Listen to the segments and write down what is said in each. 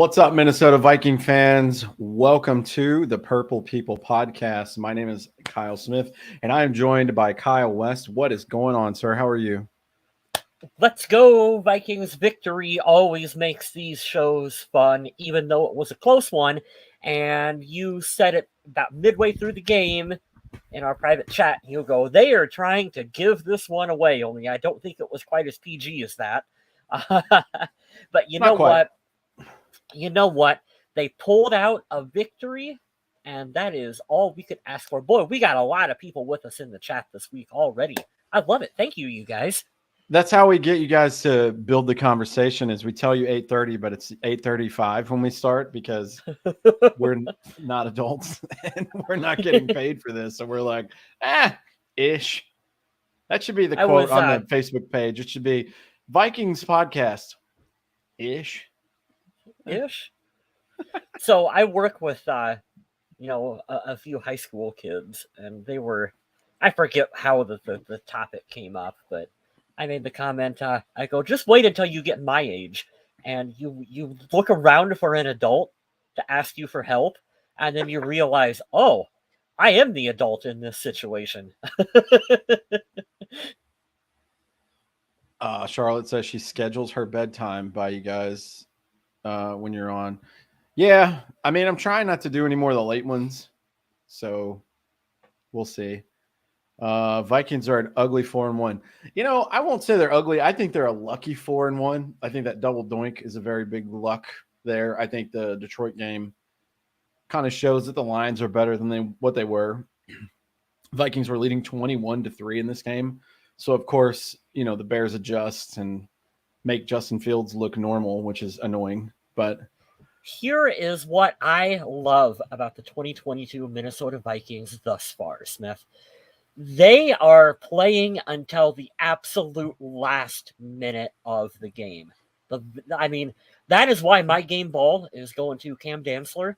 What's up, Minnesota Viking fans? Welcome to the Purple People Podcast. My name is Kyle Smith, and I am joined by Kyle West. What is going on, sir? How are you? Let's go, Vikings. Victory always makes these shows fun, even though it was a close one. And you said it about midway through the game in our private chat. You go, they are trying to give this one away, only I don't think it was quite as PG as that. But you know what? They pulled out a victory, and that is all we could ask for. Boy, we got a lot of people with us in the chat this week already. I love it. Thank you, you guys. That's how we get you guys to build the conversation is we tell you 8:30, but it's 8:35 when we start because we're not adults and we're not getting paid for this. So we're like, ish. That should be the quote on the Facebook page. It should be Vikings podcast. Ish. So I work with, a few high school kids, and I forget how the topic came up, but I made the comment, I go, just wait until you get my age, and you look around for an adult to ask you for help, and then you realize, oh, I am the adult in this situation. Charlotte says she schedules her bedtime by you guys when you're on. Yeah, I mean, I'm trying not to do any more of the late ones, so we'll see. Vikings are an ugly 4-1. You know, I won't say they're ugly. I think they're a lucky 4-1. I think that double doink is a very big luck there. I think the Detroit game kind of shows that the Lions are better than what they were. Vikings were leading 21-3 in this game. So, of course, you know, the Bears adjust and make Justin Fields look normal, which is annoying. But here is what I love about the 2022 Minnesota Vikings thus far, Smith. They are playing until the absolute last minute of the game. That is why my game ball is going to Cam Dantzler.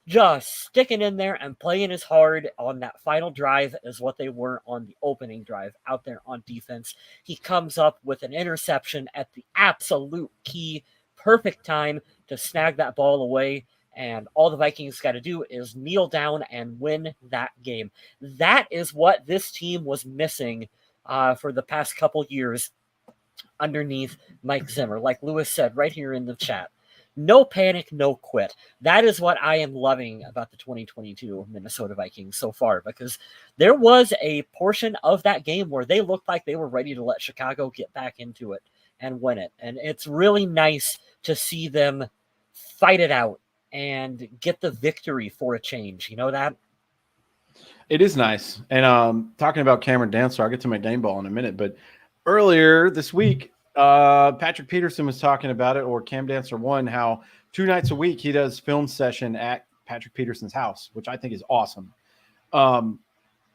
Just sticking in there and playing as hard on that final drive as what they were on the opening drive out there on defense. He comes up with an interception at the absolute key, perfect time to snag that ball away. And all the Vikings got to do is kneel down and win that game. That is what this team was missing for the past couple years underneath Mike Zimmer. Like Lewis said right here in the chat, no panic, no quit. That is what I am loving about the 2022 Minnesota Vikings so far, because there was a portion of that game where they looked like they were ready to let Chicago get back into it and win it. And it's really nice to see them fight it out and get the victory for a change. You know that? It is nice. And talking about Cameron Dantzler, I'll get to my game ball in a minute. But earlier this week, Patrick Peterson was talking about it, or Cam Dantzler won, how 2 nights a week he does film session at Patrick Peterson's house, which I think is awesome.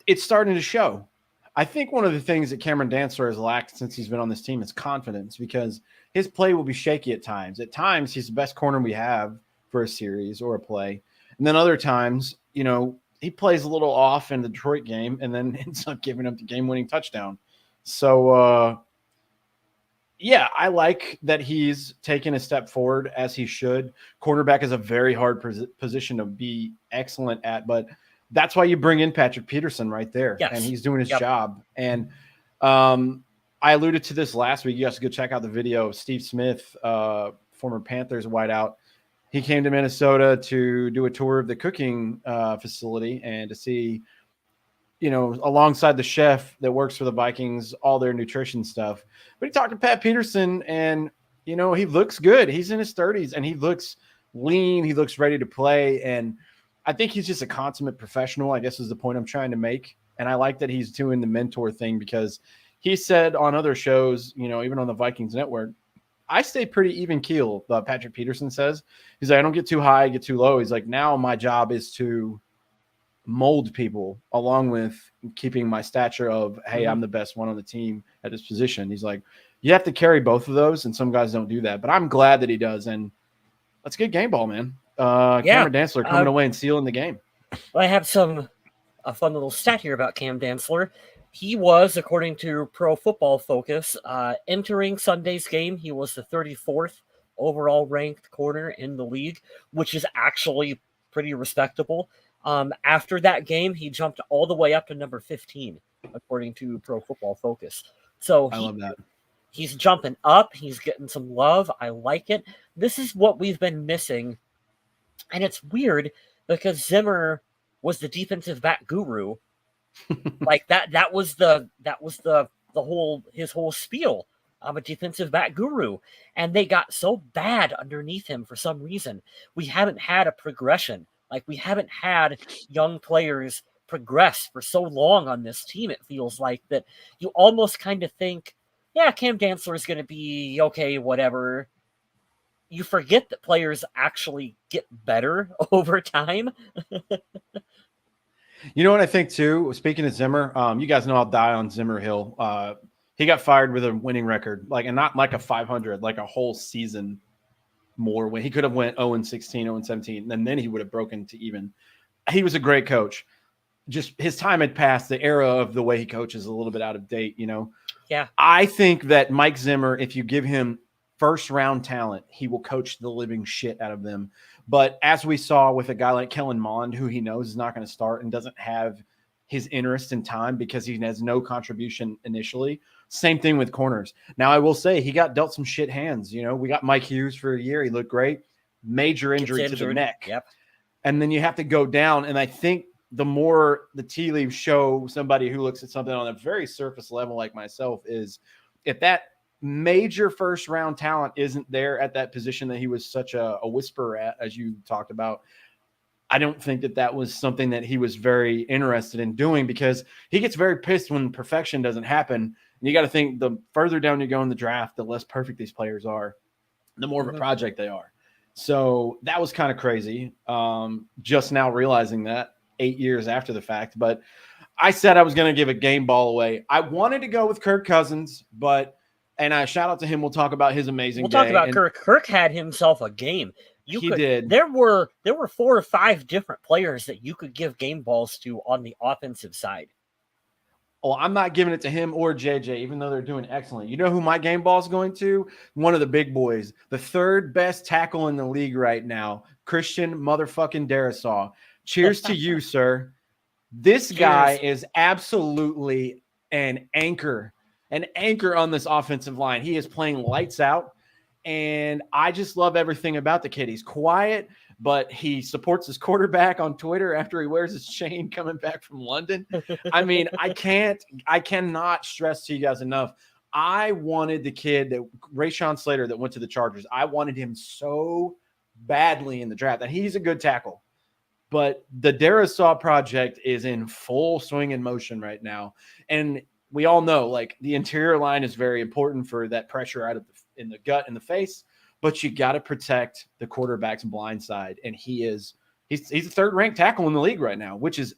It's starting to show. I think one of the things that Cameron Dantzler has lacked since he's been on this team is confidence, because his play will be shaky at times. At times, he's the best corner we have for a series or a play. And then other times, you know, he plays a little off in the Detroit game and then ends up giving up the game-winning touchdown. So, yeah, I like that he's taken a step forward, as he should. Cornerback is a very hard position to be excellent at, but that's why you bring in Patrick Peterson right there. Yes. And he's doing his job. And I alluded to this last week. You guys go check out the video of Steve Smith, former Panthers wideout. He came to Minnesota to do a tour of the cooking facility and to see, you know, alongside the chef that works for the Vikings, all their nutrition stuff. But he talked to Pat Peterson, and, you know, he looks good. He's in his 30s, and he looks lean. He looks ready to play. And I think he's just a consummate professional, I guess is the point I'm trying to make. And I like that he's doing the mentor thing, because he said on other shows, you know, even on the Vikings Network, I stay pretty even keel, Patrick Peterson says. He's like, I don't get too high, get too low. He's like, now my job is to mold people along with keeping my stature of, hey, I'm the best one on the team at this position. He's like, you have to carry both of those, and some guys don't do that. But I'm glad that he does, and let's get game ball, man. Cameron Dantzler coming away and sealing the game. I have a fun little stat here about Cam Dantzler. He was, according to Pro Football Focus, entering Sunday's game, he was the 34th overall ranked corner in the league, which is actually pretty respectable. After that game, he jumped all the way up to number 15, according to Pro Football Focus. So I love that. he's jumping up. He's getting some love. I like it. This is what we've been missing. And it's weird because Zimmer was the defensive back guru. Like that was the whole his whole spiel. I'm a defensive back guru. And they got so bad underneath him for some reason. We haven't had a progression. Like, we haven't had young players progress for so long on this team, it feels like, that you almost kind of think, yeah, Cam Dantzler is going to be okay, whatever. You forget that players actually get better over time. You know what I think too? Speaking of Zimmer, you guys know I'll die on Zimmer Hill. He got fired with a winning record, and not like a 500, like a whole season more. When he could have went 0-16, 0-17, and then he would have broken to even. He was a great coach. Just his time had passed. The era of the way he coaches is a little bit out of date, Yeah. I think that Mike Zimmer, if you give him first round talent, he will coach the living shit out of them. But as we saw with a guy like Kellen Mond, who he knows is not going to start and doesn't have his interest in time because he has no contribution initially. Same thing with corners. Now, I will say he got dealt some shit hands. We got Mike Hughes for a year. He looked great. Major injury to the neck. Yep. And then you have to go down. And I think the more the tea leaves show somebody who looks at something on a very surface level like myself is if that major first round talent isn't there at that position that he was such a whisperer at, as you talked about, I don't think that was something that he was very interested in doing, because he gets very pissed when perfection doesn't happen. And you got to think the further down you go in the draft, the less perfect these players are, the more of a project they are. So that was kind of crazy. Just now realizing that 8 years after the fact, but I said I was going to give a game ball away. I wanted to go with Kirk Cousins, and I shout out to him. We'll talk about his amazing day. We'll talk about Kirk. Kirk had himself a game. He did. There were 4 or 5 different players that you could give game balls to on the offensive side. Well, I'm not giving it to him or JJ, even though they're doing excellent. You know who my game ball is going to? One of the big boys, the third best tackle in the league right now, Christian motherfucking Darasaw. Cheers to you, sir. This guy is absolutely an anchor on this offensive line. He is playing lights out, and I just love everything about the kid. He's quiet, but he supports his quarterback on Twitter after he wears his chain coming back from London. I mean, I cannot stress to you guys enough. I wanted the kid Rashawn Slater that went to the Chargers. I wanted him so badly in the draft, and he's a good tackle. But the Darasaw project is in full swing and motion right now. And we all know, like, the interior line is very important for that pressure out of in the gut and the face, but you got to protect the quarterback's blind side. And he's the third ranked tackle in the league right now, which is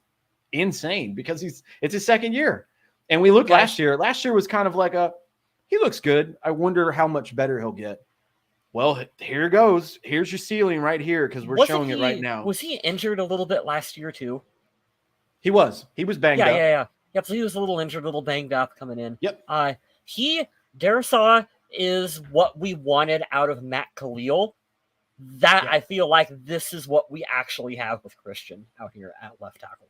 insane because it's his second year. And we looked last year was kind of like he looks good. I wonder how much better he'll get. Well, here goes. Here's your ceiling right here, because we're showing it right now. Was he injured a little bit last year too? He was banged up. Yeah. Yep, so he was a little injured, a little banged up coming in. Yep. Darasaw is what we wanted out of Matt Khalil. I feel like this is what we actually have with Christian out here at left tackle.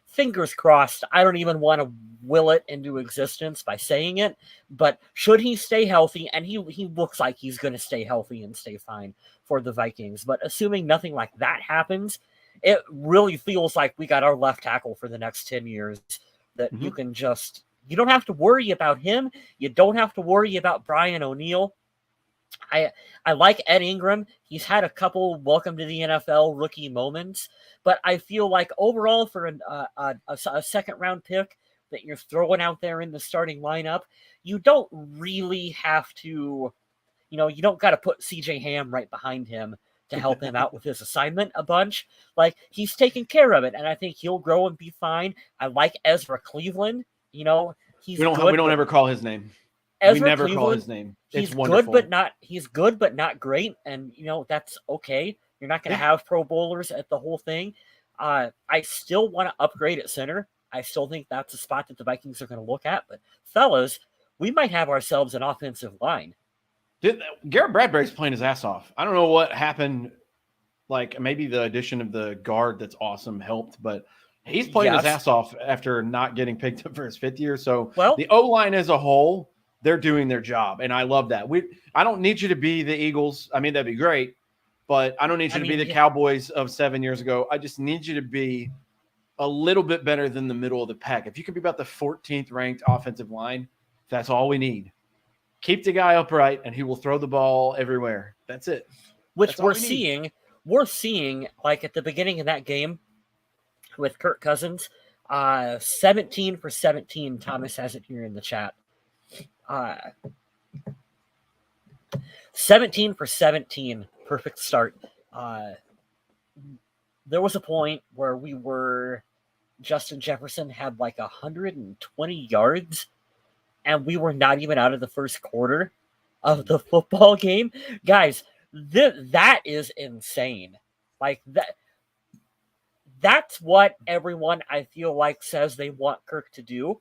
Fingers crossed. I don't even want to will it into existence by saying it, but should he stay healthy, and he looks like he's going to stay healthy and stay fine for the Vikings, but assuming nothing like that happens, it really feels like we got our left tackle for the next 10 years that you don't have to worry about him. You don't have to worry about Brian O'Neill. I like Ed Ingram. He's had a couple welcome to the NFL rookie moments, but I feel like overall for a second round pick that you're throwing out there in the starting lineup, you don't really have to, you don't got to put CJ Ham right behind him to help him out with his assignment a bunch. Like, he's taking care of it, and I think he'll grow and be fine. I like Ezra Cleveland. We don't ever call his name. We never Cleveland, call his name. It's wonderful. He's good, but not great. And, that's okay. You're not going to have Pro Bowlers at the whole thing. I still want to upgrade at center. I still think that's a spot that the Vikings are going to look at. But fellas, we might have ourselves an offensive line. Garrett Bradbury's playing his ass off. I don't know what happened. Like maybe the addition of the guard that's awesome helped, but he's playing his ass off after not getting picked up for his 5th year. So the O-line as a whole, they're doing their job, and I love that. I don't need you to be the Eagles. I mean, that'd be great, but I don't need you to be the Cowboys of 7 years ago. I just need you to be a little bit better than the middle of the pack. If you could be about the 14th ranked offensive line, that's all we need. Keep the guy upright, and he will throw the ball everywhere. That's it. Which we're seeing. We're seeing, like at the beginning of that game with Kirk Cousins, 17 for 17. Thomas has it here in the chat. 17 for 17. Perfect start. There was a point where Justin Jefferson had like 120 yards, and we were not even out of the first quarter of the football game. Guys, that is insane. Like that's what everyone, I feel like, says they want Kirk to do.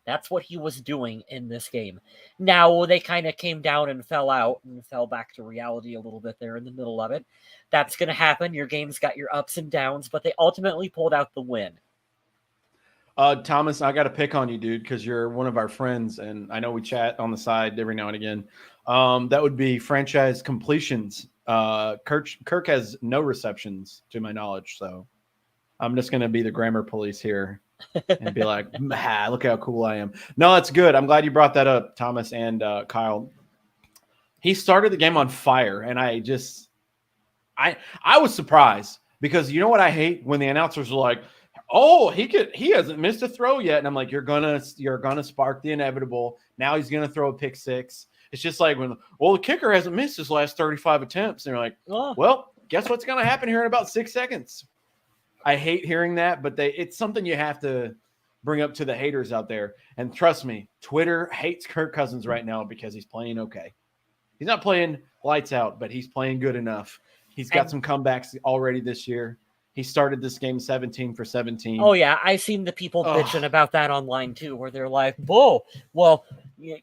That's what he was doing in this game. Now, they kind of came down and fell out and fell back to reality a little bit there in the middle of it. That's going to happen. Your game's got your ups and downs, but they ultimately pulled out the win. Thomas, I got to pick on you, dude, because you're one of our friends, and I know we chat on the side every now and again. That would be franchise completions. Kirk has no receptions, to my knowledge, so I'm just going to be the grammar police here and be like, look how cool I am. No, that's good. I'm glad you brought that up, Thomas and Kyle. He started the game on fire, and I was surprised because you know what I hate when the announcers are like, oh, he hasn't missed a throw yet. And I'm like, you're gonna spark the inevitable. Now he's gonna throw a pick six. It's just like the kicker hasn't missed his last 35 attempts. And you're like, well, guess what's gonna happen here in about 6 seconds? I hate hearing that, but it's something you have to bring up to the haters out there. And trust me, Twitter hates Kirk Cousins right now because he's playing okay. He's not playing lights out, but he's playing good enough. He's got some comebacks already this year. He started this game 17 for 17. Oh, yeah. I've seen the people bitching about that online, too, where they're like, whoa, well,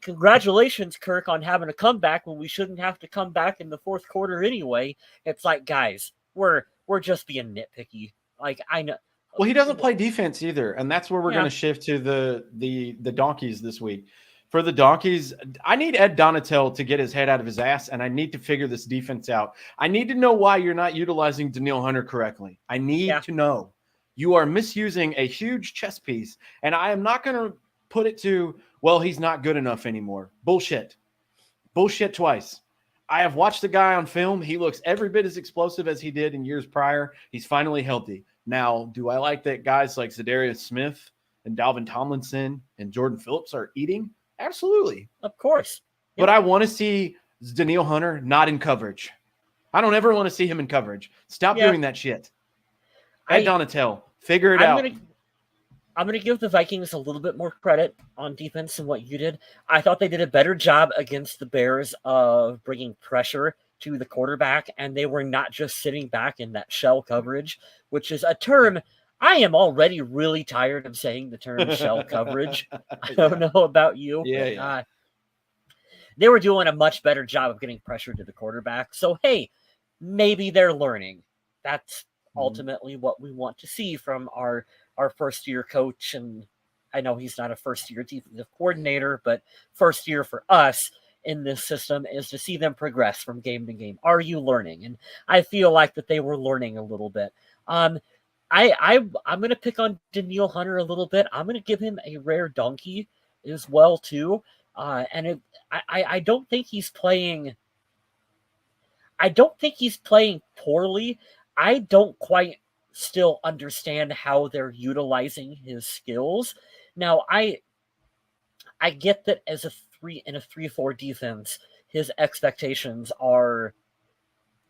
congratulations, Kirk, on having a comeback when we shouldn't have to come back in the fourth quarter anyway. It's like, guys, we're just being nitpicky. Like, I know. Well, he doesn't play defense either, and that's where we're going to shift to the Donkeys this week. For the Donkeys, I need Ed Donatel to get his head out of his ass, and I need to figure this defense out. I need to know why you're not utilizing Danielle Hunter correctly. I need to know. You are misusing a huge chess piece, and I am not going to put it to, well, he's not good enough anymore. Bullshit. Bullshit twice. I have watched the guy on film. He looks every bit as explosive as he did in years prior. He's finally healthy. Now, do I like that guys like Zadarius Smith and Dalvin Tomlinson and Jordan Phillips are eating? Absolutely. Of course. But I want to see Danielle Hunter not in coverage. I don't ever want to see him in coverage. Stop doing that shit. Ed Donatel, figure it out. I'm going to give the Vikings a little bit more credit on defense than what you did. I thought they did a better job against the Bears of bringing pressure to the quarterback, and they were not just sitting back in that shell coverage, which is a term I am already really tired of saying the term shell coverage. I don't know about you. They were doing a much better job of getting pressure to the quarterback. So, hey, maybe they're learning. That's ultimately what we want to see from our first-year coach. And I know he's not a first-year defensive coordinator, but first year for us in this system is to see them progress from game to game. Are you learning? And I feel like that they were learning a little bit. I'm going to pick on Danielle Hunter a little bit. I'm going to give him a rare donkey as well too. I don't think he's playing. I don't think he's playing poorly. I don't quite still understand how they're utilizing his skills. Now, I get that as a 3-4 defense, his expectations are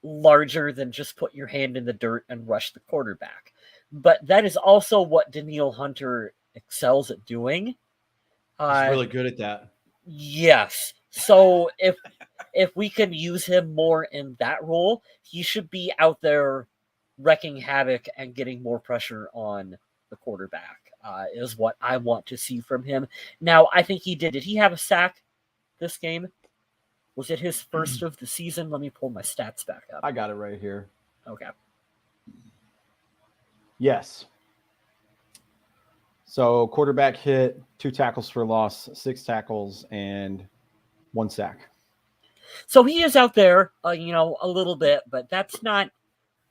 larger than just put your hand in the dirt and rush the quarterback. But that is also what Danielle Hunter excels at doing. He's really good at that. Yes. So if we can use him more in that role, he should be out there wrecking havoc and getting more pressure on the quarterback, is what I want to see from him. Now, I think he did. Did he have a sack this game? Was it his first of the season? Let me pull my stats back up. I got it right here. Okay. Yes. So quarterback hit, 2 tackles for loss, 6 tackles, and 1 sack. So he is out there, a little bit, but that's not.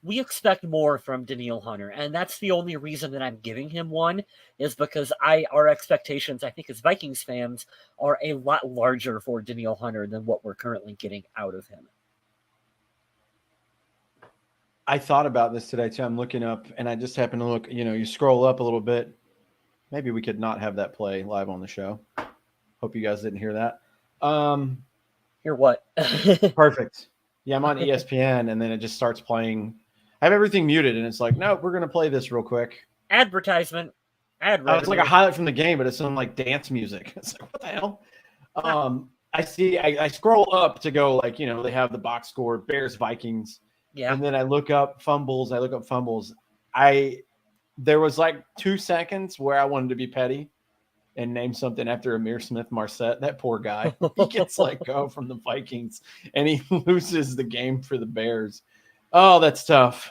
We expect more from Danielle Hunter, and that's the only reason that I'm giving him 1 is because our expectations, I think, as Vikings fans, are a lot larger for Danielle Hunter than what we're currently getting out of him. I thought about this today too. I'm looking up, and I just happened to look. You scroll up a little bit. Maybe we could not have that play live on the show. Hope you guys didn't hear that. Hear what? Perfect. Yeah, I'm on ESPN, and then it just starts playing. I have everything muted, and it's like, no, we're gonna play this real quick. Advertisement. It's like a highlight from the game, but it's some like dance music. It's like, what the hell? I see. I scroll up to go like, they have the box score, Bears Vikings. Yeah. And then I look up fumbles. There was like 2 seconds where I wanted to be petty and name something after Amir Smith-Marset. That poor guy. He gets let go from the Vikings, and he loses the game for the Bears. Oh, that's tough.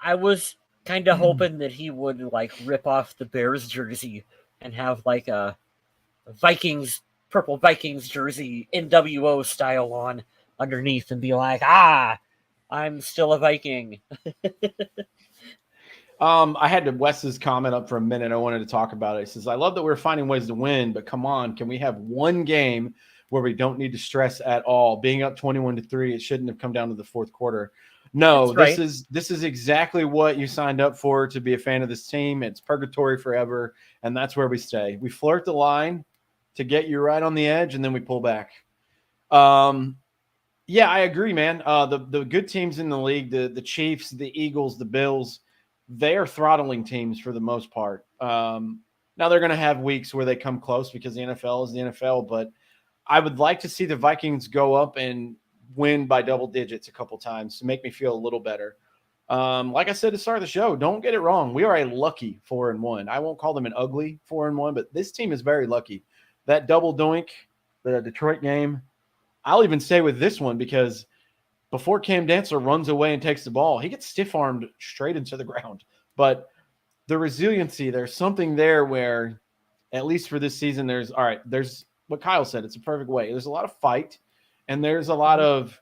I was kind of hoping that he would like rip off the Bears jersey and have like a purple Vikings jersey, NWO style on underneath and be like, I'm still a Viking. I had Wes's comment up for a minute. I wanted to talk about it. He says, I love that we're finding ways to win, but come on, can we have one game where we don't need to stress at all? Being up 21-3, it shouldn't have come down to the fourth quarter. No, right. This is exactly what you signed up for, to be a fan of this team. It's purgatory forever, and that's where we stay. We flirt the line to get you right on the edge, and then we pull back. Yeah, I agree, man. The good teams in the league, the Chiefs, the Eagles, the Bills, they are throttling teams for the most part. Now they're going to have weeks where they come close because the NFL is the NFL, but I would like to see the Vikings go up and win by double digits a couple times to make me feel a little better. Like I said at the start of the show, don't get it wrong. We are a lucky 4-1. I won't call them an ugly 4-1, but this team is very lucky. That double doink, the Detroit game, I'll even say with this one, because before Cam Dantzler runs away and takes the ball, he gets stiff-armed straight into the ground. But the resiliency, there's something there where, at least for this season, there's what Kyle said. It's a perfect way. There's a lot of fight, and there's a lot of,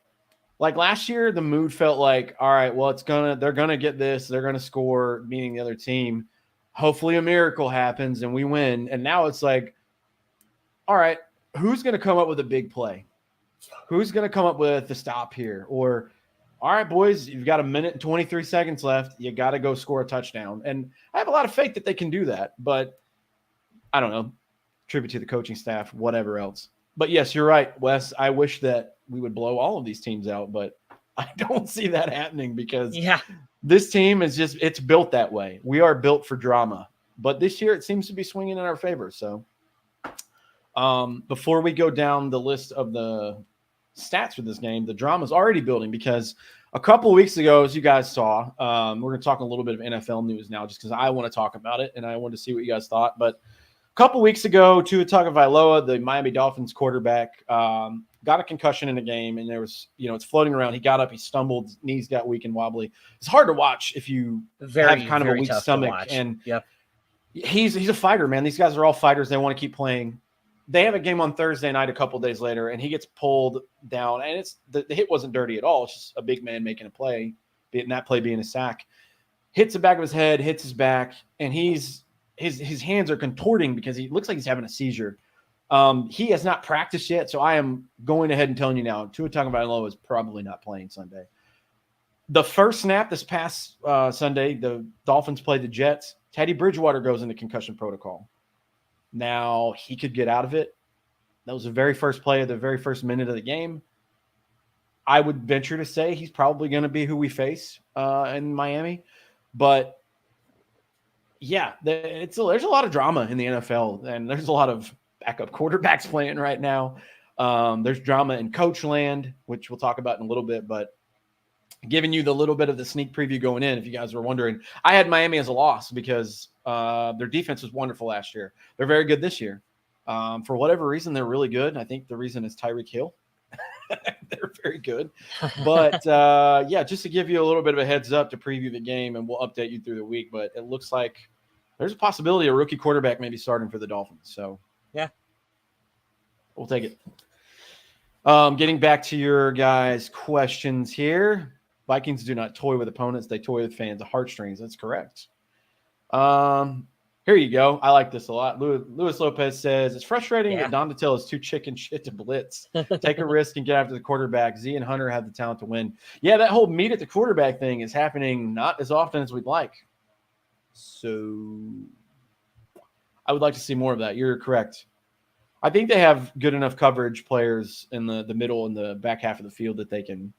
like last year, the mood felt like, all right, well, they're gonna get this, they're gonna score, meaning the other team. Hopefully a miracle happens and we win. And now it's like, all right, who's gonna come up with a big play? Who's going to come up with the stop here? Or, all right, boys, you've got 1 minute and 23 seconds left. You got to go score a touchdown. And I have a lot of faith that they can do that. But I don't know. Tribute to the coaching staff, whatever else. But yes, you're right, Wes. I wish that we would blow all of these teams out, but I don't see that happening because this team is it's built that way. We are built for drama. But this year it seems to be swinging in our favor. So before we go down the list of the stats for this game, the drama is already building because a couple of weeks ago, as you guys saw, we're going to talk a little bit of NFL news now just because I want to talk about it and I wanted to see what you guys thought. But a couple of weeks ago, Tua Tagovailoa, the Miami Dolphins quarterback, got a concussion in the game, and there was, it's floating around. He got up, he stumbled, knees got weak and wobbly. It's hard to watch if you have kind of a weak stomach. And he's a fighter, man. These guys are all fighters. They want to keep playing. They have a game on Thursday night a couple days later, and he gets pulled down. And the hit wasn't dirty at all. It's just a big man making a play, and that play being a sack. Hits the back of his head, hits his back, and his hands are contorting because he looks like he's having a seizure. He has not practiced yet, so I am going ahead and telling you now, Tua Tagovailoa is probably not playing Sunday. The first snap this past Sunday, the Dolphins played the Jets. Teddy Bridgewater goes into concussion protocol. Now, he could get out of it. That was the very first play of the very first minute of the game. I would venture to say he's probably going to be who we face in Miami. But, yeah, there's a lot of drama in the NFL, and there's a lot of backup quarterbacks playing right now. There's drama in coach land, which we'll talk about in a little bit. But giving you the little bit of the sneak preview going in, if you guys were wondering, I had Miami as a loss because their defense was wonderful last year. They're very good this year. For whatever reason, they're really good. I think the reason is Tyreek Hill. They're very good. But yeah, just to give you a little bit of a heads up to preview the game, and we'll update you through the week. But it looks like there's a possibility a rookie quarterback may be starting for the Dolphins. So yeah, we'll take it. Getting back to your guys' questions here. Vikings do not toy with opponents. They toy with fans' heartstrings. That's correct. Here you go. I like this a lot. Luis Lopez says, it's frustrating that Donatell is too chicken shit to blitz. Take a risk and get after the quarterback. Z and Hunter have the talent to win. Yeah, that whole meet at the quarterback thing is happening not as often as we'd like. So I would like to see more of that. You're correct. I think they have good enough coverage players in the middle and the back half of the field that they can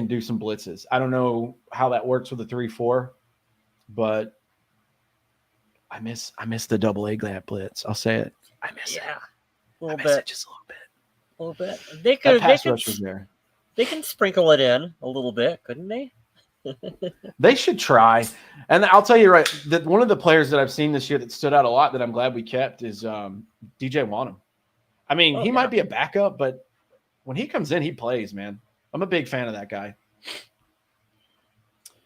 do some blitzes. I don't know how that works with the 3-4, but I miss the double A gap blitz. I'll say it. I miss it. A little bit. Just a little bit. They could. Pass rush was there. They can sprinkle it in a little bit, couldn't they? They should try. And I'll tell you right, that one of the players that I've seen this year that stood out a lot that I'm glad we kept is DJ Wanham. I mean, he might be a backup, but when he comes in, he plays, man. I'm a big fan of that guy.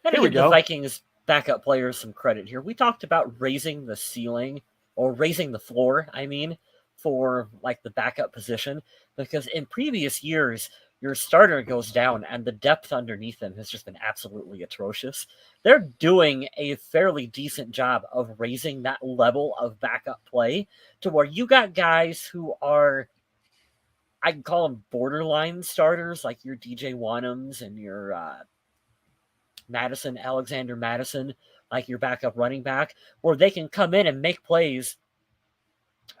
Here we go. The Vikings backup players some credit here. We talked about raising the ceiling, or raising the floor, I mean, for like the backup position, because in previous years, your starter goes down and the depth underneath them has just been absolutely atrocious. They're doing a fairly decent job of raising that level of backup play to where you got guys who are, I can call them borderline starters, like your DJ Wanhams and your Alexander Madison, like your backup running back, where they can come in and make plays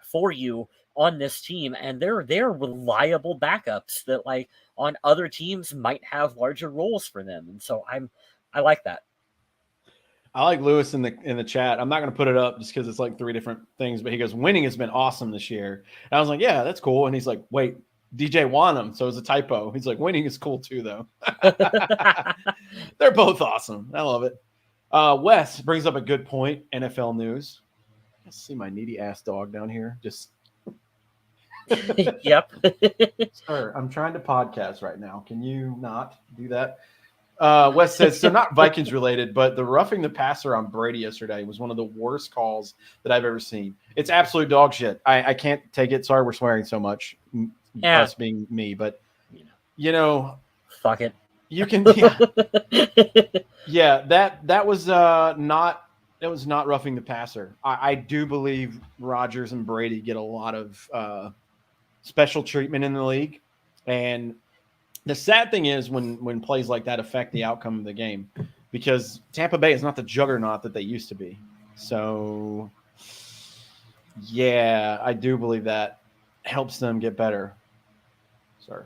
for you on this team, and they're reliable backups that, like, on other teams might have larger roles for them. And so I like that. I like Lewis in the chat. I'm not going to put it up just because it's like 3 different things, but he goes, winning has been awesome this year. And I was like, yeah, that's cool. And he's like, wait, DJ Wanham. So it's a typo. He's like, winning is cool too, though. They're both awesome. I love it. Wes brings up a good point. NFL news. I see my needy ass dog down here. Just. Yep. Sir, I'm trying to podcast right now. Can you not do that? Wes says, so not Vikings related, but the roughing the passer on Brady yesterday was one of the worst calls that I've ever seen. It's absolute dog shit. I can't take it. Sorry we're swearing so much. Us being me, but you know, fuck it. You can yeah, that was not roughing the passer. I do believe Rodgers and Brady get a lot of special treatment in the league. And the sad thing is when plays like that affect the outcome of the game, because Tampa Bay is not the juggernaut that they used to be. So, yeah, I do believe that helps them get better. Sorry.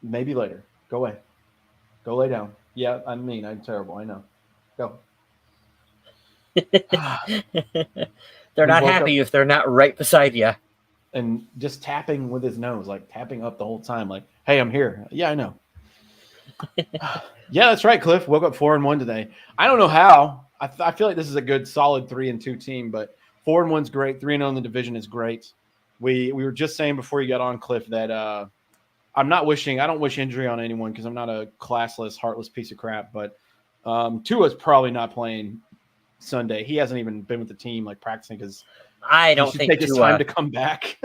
Maybe later. Go away. Go lay down. Yeah, I'm mean. I'm terrible. I know. Go. They're not happy if they're not right beside you. And just tapping with his nose, like tapping up the whole time, like, hey, I'm here. Yeah, I know. Yeah, that's right, Cliff. Woke up 4-1 today. I don't know how. I feel like this is a good, solid 3-2 team, but 4-1's great. 3-0 in the division is great. We were just saying before you got on, Cliff, that I don't wish injury on anyone because I'm not a classless, heartless piece of crap, but Tua's probably not playing Sunday. He hasn't even been with the team, like practicing, because I don't think take his time to come back.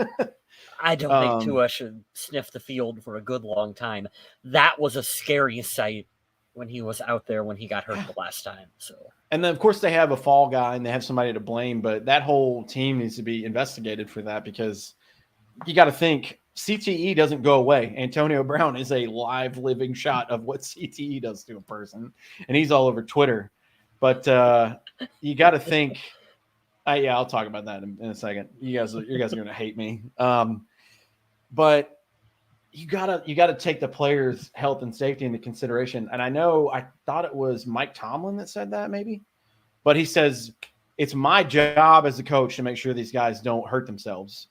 I don't think Tua should sniff the field for a good long time. That was a scary sight when he was out there when he got hurt the last time. So, and then of course they have a fall guy and they have somebody to blame, but that whole team needs to be investigated for that, because you got to think CTE doesn't go away. Antonio Brown is a live living shot of what CTE does to a person, and he's all over Twitter. But you got to think. Yeah, I'll talk about that in a second. You guys are going to hate me. But you gotta take the players' health and safety into consideration. And I thought it was Mike Tomlin that said that, maybe, but he says it's my job as a coach to make sure these guys don't hurt themselves,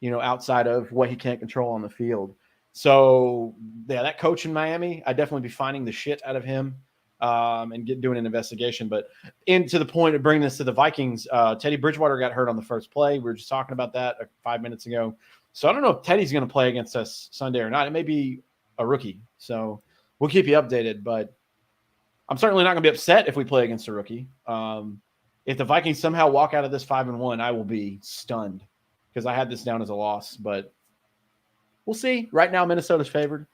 outside of what he can't control on the field. So yeah, that coach in Miami, I'd definitely be finding the shit out of him. And doing an investigation. But to the point of bringing this to the Vikings, Teddy Bridgewater got hurt on the first play. We were just talking about that 5 minutes ago. So I don't know if Teddy's going to play against us Sunday or not. It may be a rookie. So we'll keep you updated. But I'm certainly not going to be upset if we play against a rookie. If the Vikings somehow walk out of this 5-1, I will be stunned because I had this down as a loss. But we'll see. Right now, Minnesota's favored,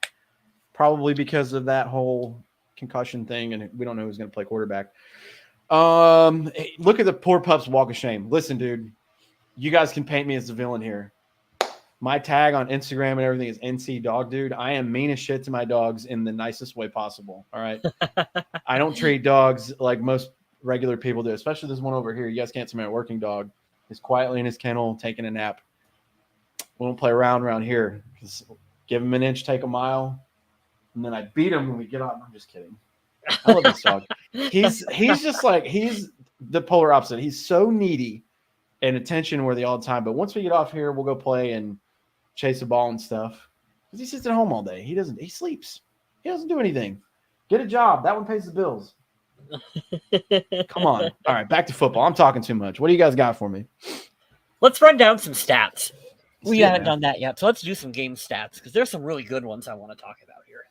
probably because of that whole concussion thing, and we don't know who's going to play quarterback. Hey, look at the poor pup's walk of shame. Listen, dude, you guys can paint me as the villain here. My tag on Instagram and everything is NC Dog Dude. I am mean as shit to my dogs in the nicest way possible. All right. I don't treat dogs like most regular people do, especially this one over here. You guys can't see my working dog. He's quietly in his kennel taking a nap. We don't play around here. Just give him an inch, take a mile, and then I beat him when we get on. I'm just kidding. I love this dog. He's just like, he's the polar opposite. He's so needy and attention worthy all the time. But once we get off here, we'll go play and chase a ball and stuff. Because he sits at home all day. He sleeps. He doesn't do anything. Get a job. That one pays the bills. Come on. All right, back to football. I'm talking too much. What do you guys got for me? Let's run down some stats. We haven't done that yet, so let's do some game stats because there's some really good ones I want to talk about here.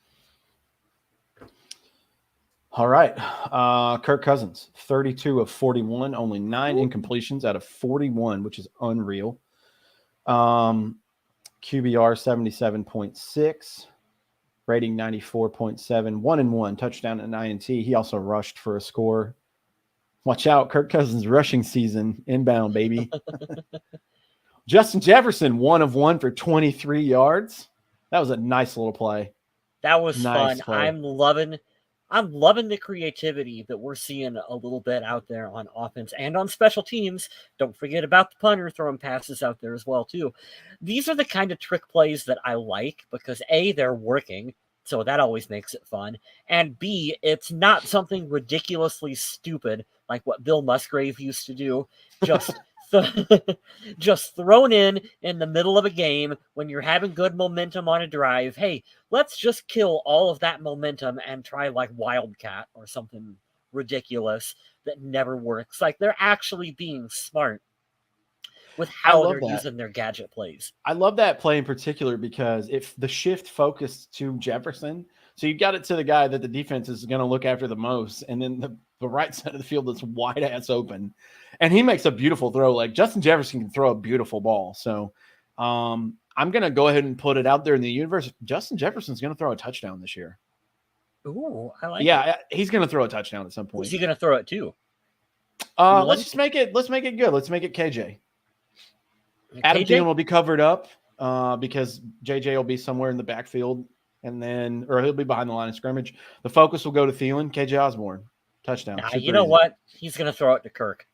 All right. Kirk Cousins, 32 of 41, only 9 incompletions out of 41, which is unreal. QBR 77.6, rating 94.7, 1-1, touchdown and INT. He also rushed for a score. Watch out, Kirk Cousins rushing season inbound, baby. Justin Jefferson, 1 of 1 for 23 yards. That was a nice little play. That was Nice fun. play. I'm loving the creativity that we're seeing a little bit out there on offense and on special teams. Don't forget about the punter throwing passes out there as well, too. These are the kind of trick plays that I like because A, they're working, so that always makes it fun. And B, it's not something ridiculously stupid like what Bill Musgrave used to do. Just thrown in the middle of a game when you're having good momentum on a drive. Hey, let's just kill all of that momentum and try like Wildcat or something ridiculous that never works. Like they're actually being smart with how they're using their gadget plays. I love that play in particular because if the shift focused to Jefferson, so you got it to the guy that the defense is going to look after the most, and then the right side of the field that's wide ass open, and he makes a beautiful throw. Like Justin Jefferson can throw a beautiful ball. So I'm going to go ahead and put it out there in the universe. Justin Jefferson's going to throw a touchdown this year. Ooh, I like it. Yeah, he's going to throw a touchdown at some point. Who's he going to throw it to? Let's make it good. Let's make it KJ. Adam Thielen will be covered up because JJ will be somewhere in the backfield, and then he'll be behind the line of scrimmage. The focus will go to Thielen. KJ Osborne, touchdown. Nah, you know what? He's going to throw it to Kirk.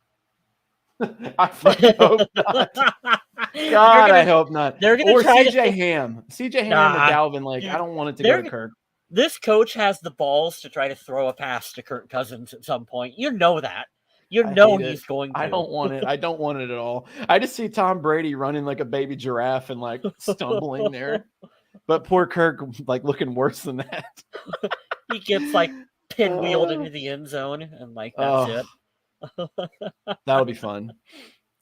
I fucking hope not. God, I hope not. They're going to try CJ Ham. CJ Ham or Dalvin. Like, I don't want it to go to Kirk. This coach has the balls to try to throw a pass to Kirk Cousins at some point. You know that. You know he's going to. I don't want it. I don't want it at all. I just see Tom Brady running like a baby giraffe and like stumbling there. But poor Kirk, like looking worse than that. He gets like pinwheeled into the end zone and like that's it. That'll be fun.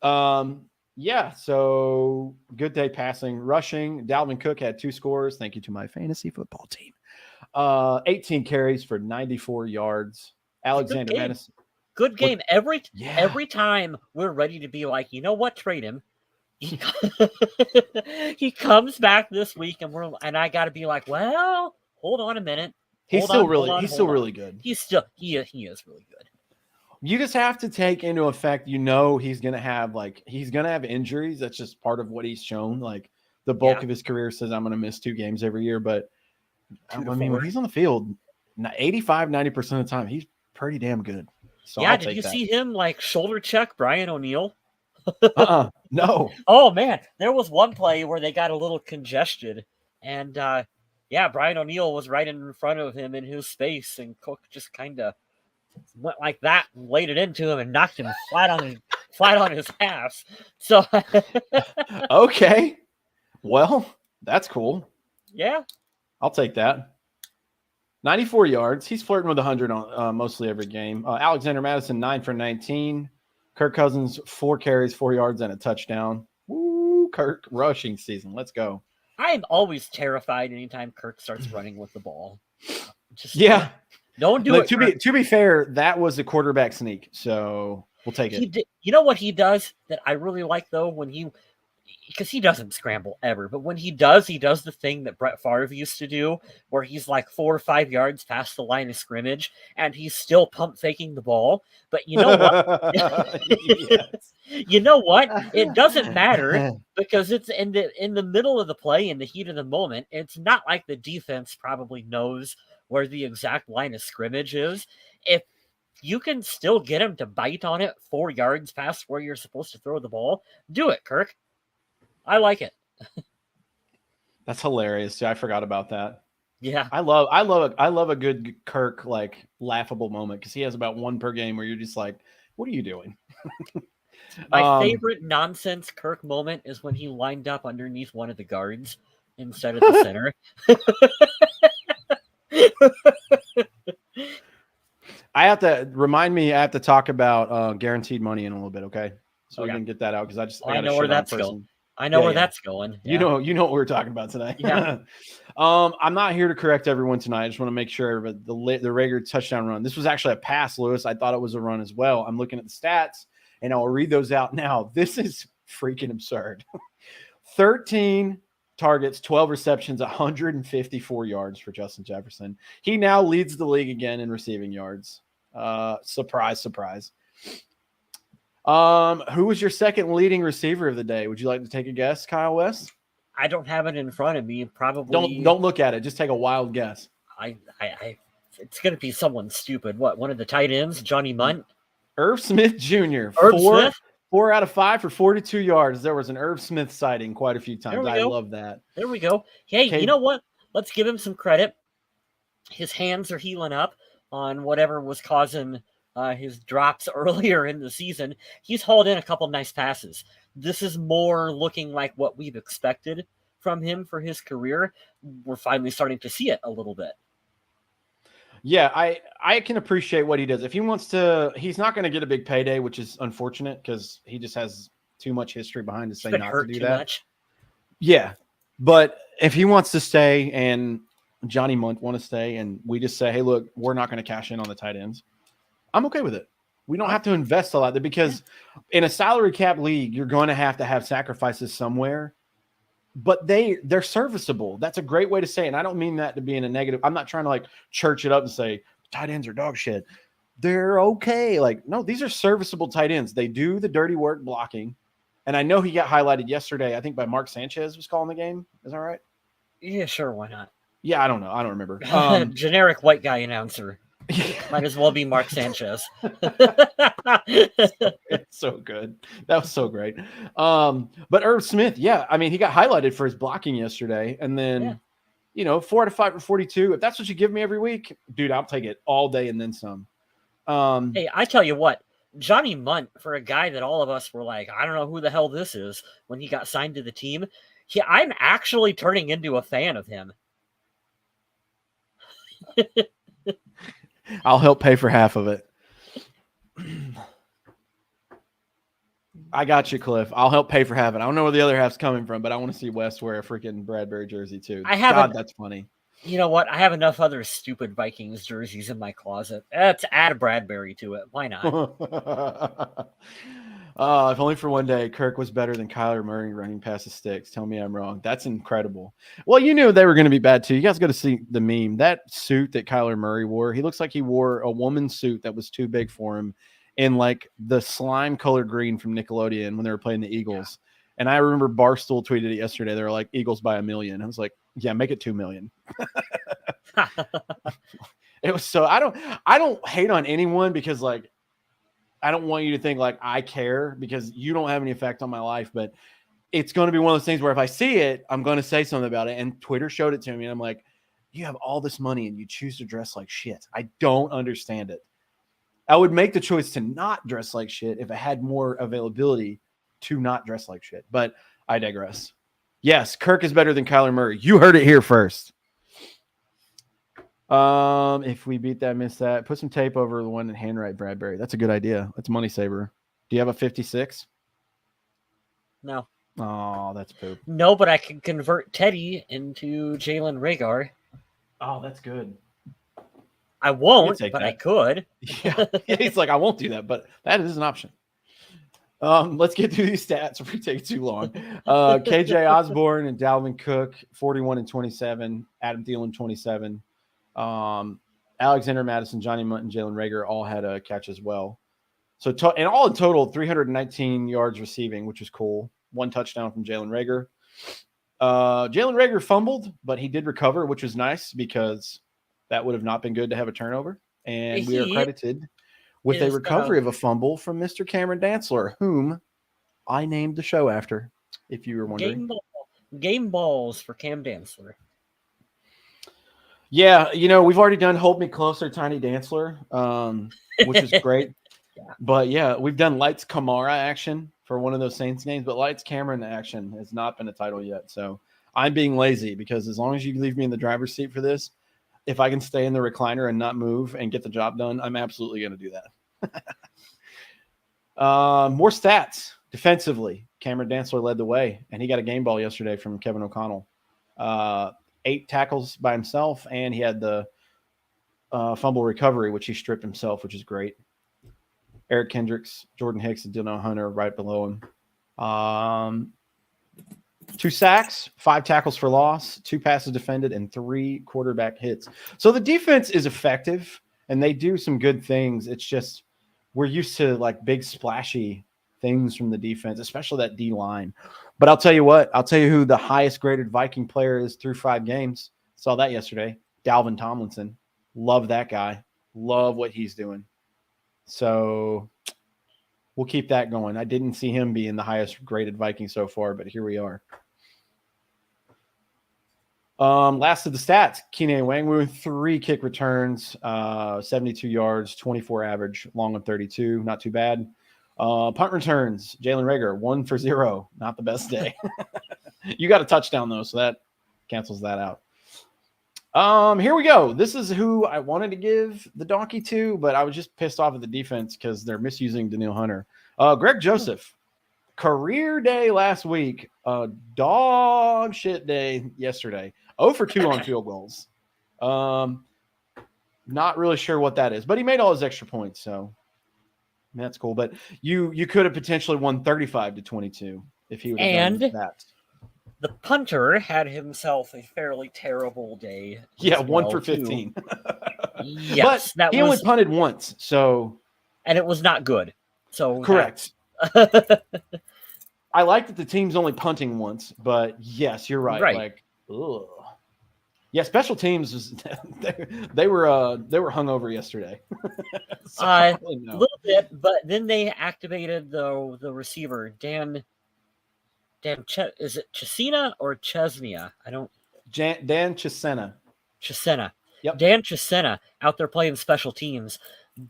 Yeah, so good day passing. Rushing, Dalvin Cook had 2 scores. Thank you to my fantasy football team. 18 carries for 94 yards. Alexander Madison. Good game. Every time we're ready to be like, you know what, trade him. He comes back this week, and I got to be like, well, hold on a minute. He's still really good. He is really good. You just have to take into effect, he's gonna have injuries. That's just part of what he's shown. Like the bulk of his career says, I'm gonna miss 2 games every year. But I mean, when he's on the field, 85-90% of the time, he's pretty damn good. So did you see him like shoulder check Brian O'Neill? No. Oh man, there was one play where they got a little congested, and Brian O'Neill was right in front of him in his space, and Cook just kind of went like that and laid it into him and knocked him flat on his ass. So okay, well, that's cool. Yeah, I'll take that. 94 yards. He's flirting with 100 on mostly every game. Alexander Madison, 9 for 19. Kirk Cousins, 4 carries, 4 yards, and a touchdown. Woo, Kirk rushing season. Let's go. I'm always terrified anytime Kirk starts running with the ball. Just Yeah. don't do Look, it. To be fair, that was a quarterback sneak, so we'll take it. You know what he does that I really like though, because he doesn't scramble ever, but when he does the thing that Brett Favre used to do, where he's like 4 or 5 yards past the line of scrimmage and he's still pump faking the ball. But you know what? You know what? It doesn't matter because it's in the middle of the play, in the heat of the moment. It's not like the defense probably knows where the exact line of scrimmage is. If you can still get him to bite on it 4 yards past where you're supposed to throw the ball, do it, Kirk. I like it. That's hilarious. I forgot about that. Yeah. I love a good Kirk like laughable moment because he has about one per game where you're just like, what are you doing? My favorite nonsense Kirk moment is when he lined up underneath one of the guards instead of the center. I have to talk about guaranteed money in a little bit, okay? So we can get that out because I know where that's going. I know where that's going. Yeah. You know what we're talking about tonight. Yeah. I'm not here to correct everyone tonight. I just want to make sure the regular touchdown run. This was actually a pass, Lewis. I thought it was a run as well. I'm looking at the stats, and I'll read those out now. This is freaking absurd. 13 targets, 12 receptions, 154 yards for Justin Jefferson. He now leads the league again in receiving yards. Surprise, surprise. Who was your second leading receiver of the day? Would you like to take a guess, Kyle West? I don't have it in front of me. Probably don't look at it. Just take a wild guess. It's going to be someone stupid. What? One of the tight ends, Johnny Munt, Irv Smith Jr. Smith? 4 out of 5 for 42 yards. There was an Irv Smith sighting quite a few times. I love that. There we go. Hey, you know what? Let's give him some credit. His hands are healing up on whatever was causing his drops earlier in the season. He's hauled in a couple nice passes. This is more looking like what we've expected from him for his career. We're finally starting to see it a little bit. Yeah, I can appreciate what he does. If he wants to, he's not going to get a big payday, which is unfortunate because he just has too much history behind to say not to do that. Much. Yeah, but if he wants to stay and Johnny Munt want to stay and we just say, hey, look, we're not going to cash in on the tight ends, I'm okay with it. We don't have to invest a lot there because in a salary cap league, you're going to have sacrifices somewhere. But they're serviceable. That's a great way to say it. And I don't mean that to be in a negative. I'm not trying to like church it up and say tight ends are dog shit. They're okay. Like, no, these are serviceable tight ends. They do the dirty work blocking. And I know he got highlighted yesterday, I think by Mark Sanchez was calling the game. Is that right? Yeah, sure. Why not? Yeah, I don't know. I don't remember. Generic white guy announcer. Might as well be Mark Sanchez. It's so good. That was so great. But Irv Smith, yeah, I mean, he got highlighted for his blocking yesterday. And then, 4 out of 5 for 42. If that's what you give me every week, dude, I'll take it all day and then some. Hey, I tell you what, Johnny Munt, for a guy that all of us were like, I don't know who the hell this is when he got signed to the team, I'm actually turning into a fan of him. I'll help pay for half of it. I got you, Cliff. I'll help pay for half it. I don't know where the other half's coming from, but I want to see Wes wear a freaking Bradbury jersey too. That's funny. You know what? I have enough other stupid Vikings jerseys in my closet. Let's add a Bradbury to it. Why not? If only for one day, Kirk was better than Kyler Murray running past the sticks. Tell me I'm wrong. That's incredible. Well, you knew they were going to be bad too. You guys got to see the meme. That suit that Kyler Murray wore, he looks like he wore a woman's suit that was too big for him in like the slime color green from Nickelodeon when they were playing the Eagles. Yeah. And I remember Barstool tweeted it yesterday. They were like, Eagles by 1 million. I was like, yeah, make it 2 million. It was so, I don't hate on anyone because like, I don't want you to think like I care because you don't have any effect on my life, but it's going to be one of those things where if I see it, I'm going to say something about it. And Twitter showed it to me and I'm like, you have all this money and you choose to dress like shit. I don't understand it. I would make the choice to not dress like shit if I had more availability to not dress like shit, but I digress. Yes, Kirk is better than Kyler Murray. You heard it here first. If we beat that, miss that, put some tape over the one and handwrite Bradbury. That's a good idea. That's a money saver. Do you have a 56? No. Oh, that's poop. No, but I can convert Teddy into Jalen Rager. Oh, that's good. I You won't, take but I that. could. Yeah. He's like, I won't do that, but that is an option. Let's get through these stats if we take too long. KJ Osborne and Dalvin Cook, 41 and 27. Adam Thielen, 27. Alexander Madison, Johnny Munt, and Jalen Rager all had a catch as well. So, and all in total, 319 yards receiving, which is cool. 1 touchdown from Jalen Rager. Jalen Rager fumbled, but he did recover, which was nice because that would have not been good to have a turnover. And we are He credited with a is recovery of a fumble from Mr. Cameron Dantzler, whom I named the show after, if you were wondering. game balls for Cam Dantzler. Yeah, we've already done Hold Me Closer, Tiny Dantzler, which is great. Yeah. But yeah, we've done Lights Kamara action for one of those Saints games, but Lights Cameron action has not been a title yet. So I'm being lazy because as long as you leave me in the driver's seat for this, if I can stay in the recliner and not move and get the job done, I'm absolutely going to do that. More stats defensively. Cameron Dantzler led the way, and he got a game ball yesterday from Kevin O'Connell. 8 tackles by himself, and he had the fumble recovery, which he stripped himself, which is great. Eric Kendricks, Jordan Hicks, and Dino Hunter right below him. 2 sacks, 5 tackles for loss, 2 passes defended, and 3 quarterback hits. So the defense is effective, and they do some good things. It's just we're used to like big splashy things from the defense, especially that D line. But I'll tell you what, I'll tell you who the highest graded Viking player is through 5 games. Saw that yesterday. Dalvin Tomlinson. Love that guy. Love what he's doing. So we'll keep that going. I didn't see him being the highest graded Viking so far, but here we are. Last of the stats, Keenan Nwangwu, 3 kick returns, 72 yards, 24 average, long of 32, not too bad. Punt returns, Jalen Rager, 1 for 0, not the best day. You got a touchdown though, so that cancels that out. Here we go. This is who I wanted to give the donkey to, but I was just pissed off at the defense because they're misusing Daniil Hunter. Greg Joseph, career day last week, dog shit day yesterday. 0 for 2 on field goals. Not really sure what that is, but he made all his extra points, so that's cool. But you could have potentially won 35-22 if he would have done that. The punter had himself a fairly terrible day. Yeah, 1 for 15. Yes, but he only punted once, so and it was not good. So correct. I like that the team's only punting once, but yes, you're right. Like, ugh. Yeah, special teams was they were hungover yesterday. So a little bit, but then they activated the receiver Dan. Is it Chesina or Chesnia? I don't. Dan Chesena. Yep. Dan Chesena out there playing special teams.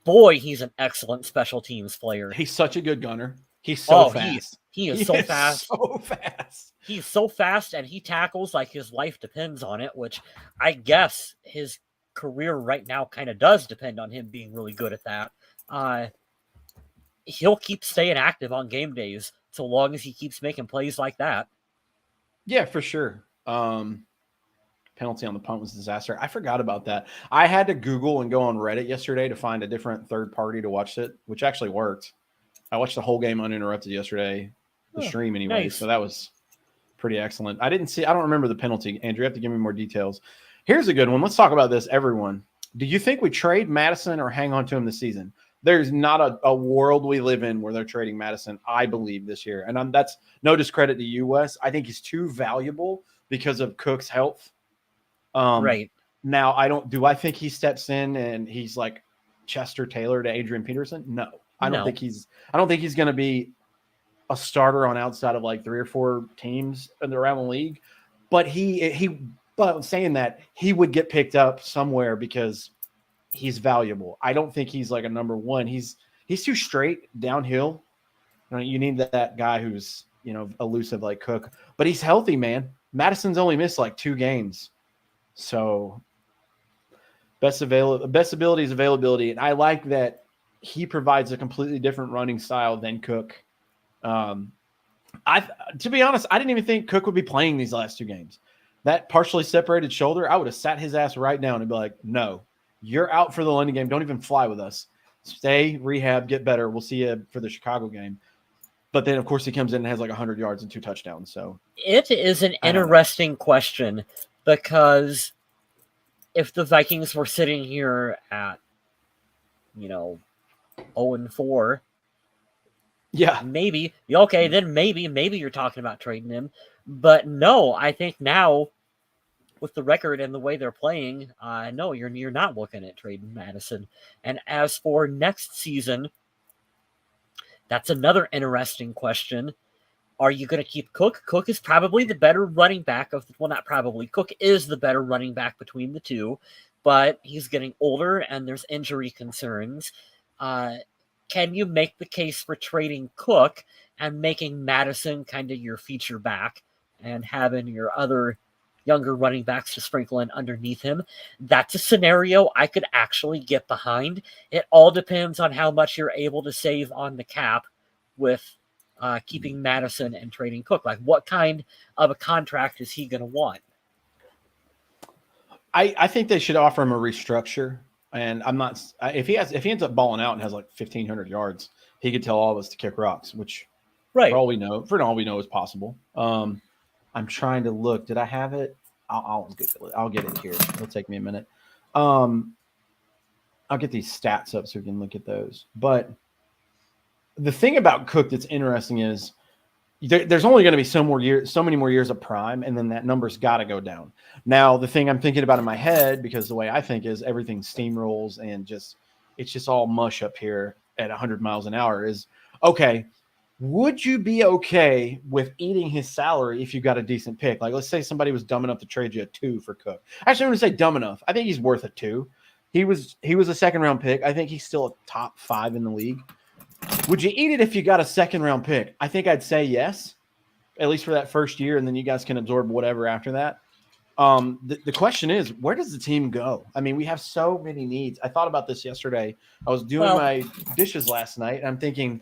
Boy, he's an excellent special teams player. He's such a good gunner. He's so fast. He is so fast. So fast. He's so fast, and he tackles like his life depends on it, which I guess his career right now kind of does depend on him being really good at that. He'll keep staying active on game days so long as he keeps making plays like that. Yeah, for sure. Penalty on the punt was a disaster. I forgot about that. I had to Google and go on Reddit yesterday to find a different third party to watch it, which actually worked. I watched the whole game uninterrupted yesterday, the stream anyway. Nice. So that was pretty excellent. I don't remember the penalty. Andrew, you have to give me more details. Here's a good one. Let's talk about this, everyone. Do you think we trade Madison or hang on to him this season? There's not a world we live in where they're trading Madison, I believe, this year. And that's no discredit to you, Wes. I think he's too valuable because of Cook's health. Right. Now, do I think he steps in and he's like Chester Taylor to Adrian Peterson? No. I don't think he's going to be a starter on outside of like 3 or 4 teams around the league. But but saying that, he would get picked up somewhere because he's valuable. I don't think he's like a number 1. He's too straight downhill. You need that guy who's, elusive like Cook. But he's healthy, man. Madison's only missed like 2 games. So best ability is availability. And I like that he provides a completely different running style than Cook. To be honest, I didn't even think Cook would be playing these last 2 games. That partially separated shoulder, I would have sat his ass right down and be like, no, you're out for the London game. Don't even fly with us. Stay, rehab, get better. We'll see you for the Chicago game. But then, of course, he comes in and has like 100 yards and 2 touchdowns. So it is an interesting question, because if the Vikings were sitting here at, 0-4, yeah, maybe, okay, then maybe you're talking about trading him. But no, I think now, with the record and the way they're playing, no, you're not looking at trading Madison. And as for next season, that's another interesting question. Are you going to keep Cook? Cook is probably the better running back not probably. Cook is the better running back between the two, but he's getting older and there's injury concerns. Can you make the case for trading Cook and making Madison kind of your feature back and having your other younger running backs to sprinkle in underneath him? That's a scenario I could actually get behind. It all depends on how much you're able to save on the cap with keeping Madison and trading Cook. Like, what kind of a contract is he going to want? I think they should offer him a restructure. And I'm not, if he ends up balling out and has like 1,500 yards, he could tell all of us to kick rocks, which for all we know is possible. I'm trying to look. Did I have it? I'll get it here. It'll take me a minute. I'll get these stats up so we can look at those. But the thing about Cook that's interesting is there's only going to be so many more years of prime, and then that number's got to go down. Now, the thing I'm thinking about in my head, because the way I think is everything steamrolls and it's just all mush up here at 100 miles an hour, is, okay, would you be okay with eating his salary if you got a decent pick? Like, let's say somebody was dumb enough to trade you a 2 for Cook. Actually, I'm going to say dumb enough. I think he's worth a 2. He was a second-round pick. I think he's still a top 5 in the league. Would you eat it if you got a second-round pick? I think I'd say yes, at least for that first year, and then you guys can absorb whatever after that. The question is, where does the team go? I mean, we have so many needs. I thought about this yesterday. I was doing my dishes last night, and I'm thinking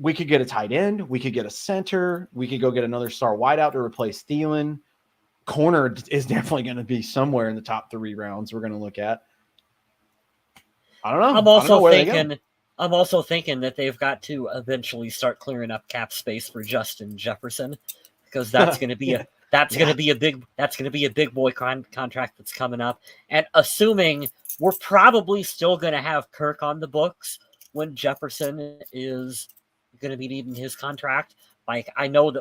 we could get a tight end. We could get a center. We could go get another star wideout to replace Thielen. Corner is definitely going to be somewhere in the top 3 rounds we're going to look at. I don't know. I'm also thinking that they've got to eventually start clearing up cap space for Justin Jefferson, because that's going to be a big boy contract that's coming up. And assuming we're probably still going to have Kirk on the books when Jefferson is going to be needing his contract. Like, I know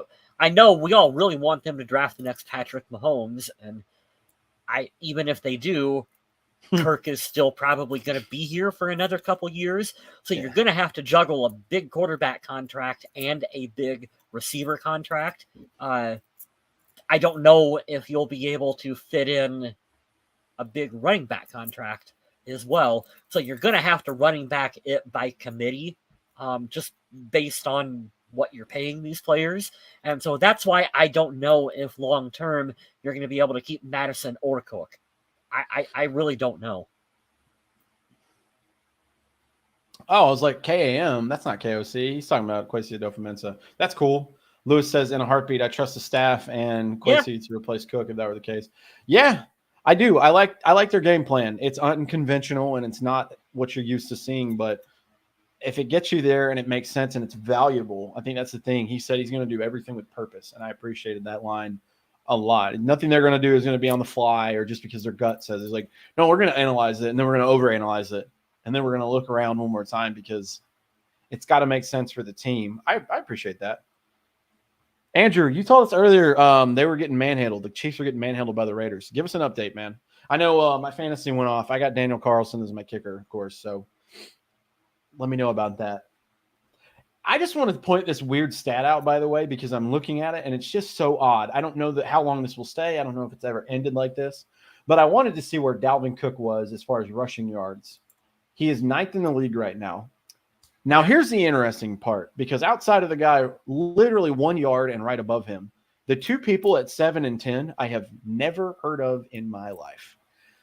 we all really want them to draft the next Patrick Mahomes, and even if they do, Kirk is still probably going to be here for another couple years. So you're going to have to juggle a big quarterback contract and a big receiver contract. I don't know if you'll be able to fit in a big running back contract as well. So you're going to have to running back it by committee, just based on what you're paying these players. And so that's why I don't know if long-term you're going to be able to keep Madison or Cook. I really don't know. Oh, I was like, KAM. That's not KOC. He's talking about Kwesi Adofo-Mensah. That's cool. Lewis says, in a heartbeat, I trust the staff and Kwesi to replace Cook if that were the case. Yeah, I do. I like their game plan. It's unconventional and it's not what you're used to seeing, but if it gets you there and it makes sense and it's valuable, I think that's the thing. He said he's going to do everything with purpose, and I appreciated that line a lot. Nothing they're going to do is going to be on the fly or just because their gut says. It's like, no, we're going to analyze it, and then we're going to overanalyze it, and then we're going to look around one more time because it's got to make sense for the team. I appreciate that. Andrew, you told us earlier they were getting manhandled. The Chiefs were getting manhandled by the Raiders. Give us an update, man. I know my fantasy went off. I got Daniel Carlson as my kicker, of course, so let me know about that. I just want to point this weird stat out, by the way, because I'm looking at it, and it's just so odd. I don't know how long this will stay. I don't know if it's ever ended like this. But I wanted to see where Dalvin Cook was as far as rushing yards. He is 9th in the league right now. Now, here's the interesting part, because outside of the guy literally 1 yard and right above him, the 2 people at 7 and 10 I have never heard of in my life.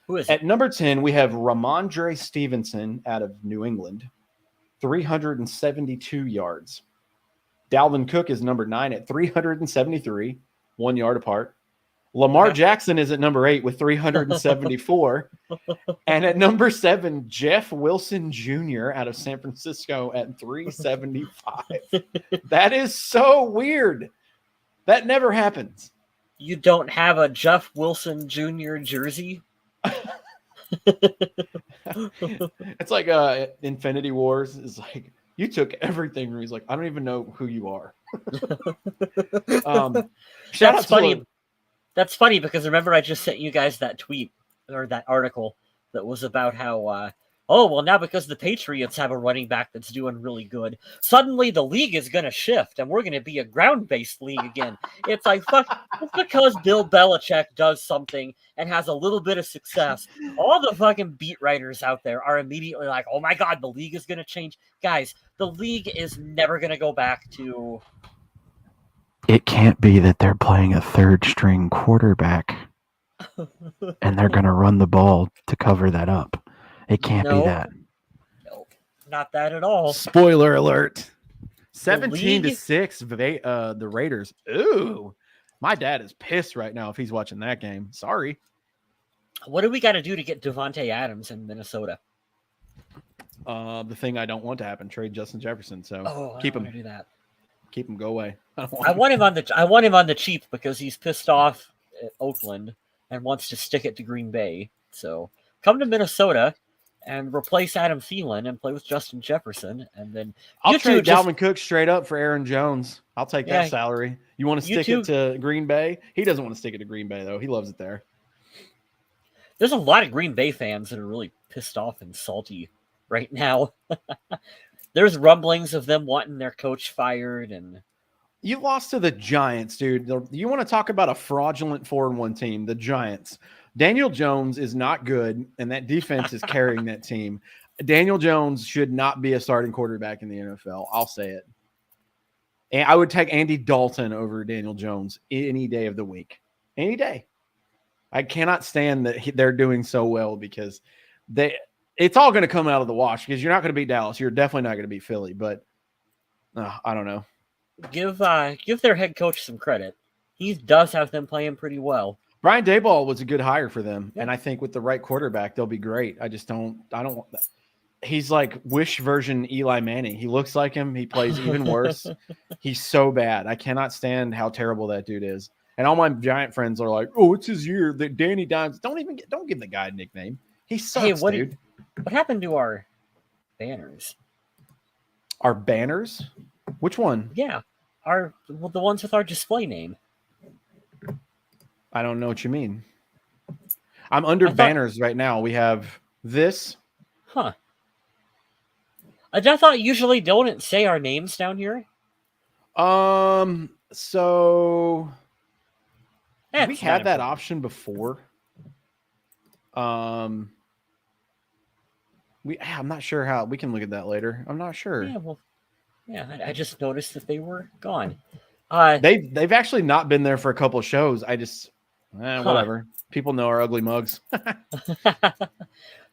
Who is at number 10, we have Ramondre Stevenson out of New England. 372 yards. Dalvin Cook is number 9 at 373, 1 yard apart. Lamar Jackson is at number 8 with 374. And at number 7, Jeff Wilson Jr. out of San Francisco at 375. That is so weird. That never happens. You don't have a Jeff Wilson Jr. jersey? It's like Infinity Wars is like, you took everything. He's like, I don't even know who you are. That's funny. That's funny because remember I just sent you guys that tweet or that article that was about how, now because the Patriots have a running back that's doing really good, suddenly the league is going to shift and we're going to be a ground-based league again. It's like, fuck, it's because Bill Belichick does something and has a little bit of success. All the fucking beat writers out there are immediately like, oh my God, the league is going to change. Guys, the league is never going to go back to... It can't be that they're playing a third-string quarterback and they're going to run the ball to cover that up. It can't be that. No, not that at all. Spoiler alert. 17-6, the Raiders. Ooh, my dad is pissed right now if he's watching that game. Sorry. What do we got to do to get Devontae Adams in Minnesota? The thing I don't want to happen, trade Justin Jefferson. So keep him. Do that. Keep him. Go away. I want him on the cheap because he's pissed off at Oakland and wants to stick it to Green Bay. So come to Minnesota and replace Adam Thielen and play with Justin Jefferson. And then I'll trade Dalvin Cook straight up for Aaron Jones. I'll take that salary. You want to stick it to Green Bay? He doesn't want to stick it to Green Bay, though. He loves it there. There's a lot of Green Bay fans that are really pissed off and salty right now. There's rumblings of them wanting their coach fired. And you lost to the Giants, dude. You want to talk about a fraudulent 4-1 team, the Giants. Daniel Jones is not good, and that defense is carrying that team. Daniel Jones should not be a starting quarterback in the NFL. I'll say it. And I would take Andy Dalton over Daniel Jones any day of the week. Any day. I cannot stand that they're doing so well because it's all going to come out of the wash because you're not going to beat Dallas. You're definitely not going to beat Philly, but I don't know. Give their head coach some credit. He does have them playing pretty well. Brian Daboll was a good hire for them, and I think with the right quarterback, they'll be great. I don't want that. He's like Wish version Eli Manning. He looks like him. He plays even worse. He's so bad. I cannot stand how terrible that dude is. And all my Giant friends are like, "Oh, it's his year." That Danny Dimes. Don't give the guy a nickname. He sucks, dude. What happened to our banners? Our banners? Which one? Yeah, the ones with our display name. I don't know what you mean. I'm under banners right now. We have this. Huh. I thought usually don't say our names down here. So we had that option before. I'm not sure how we can look at that later. I'm not sure. I just noticed that they were gone. They've actually not been there for a couple of shows. Whatever. People know our ugly mugs.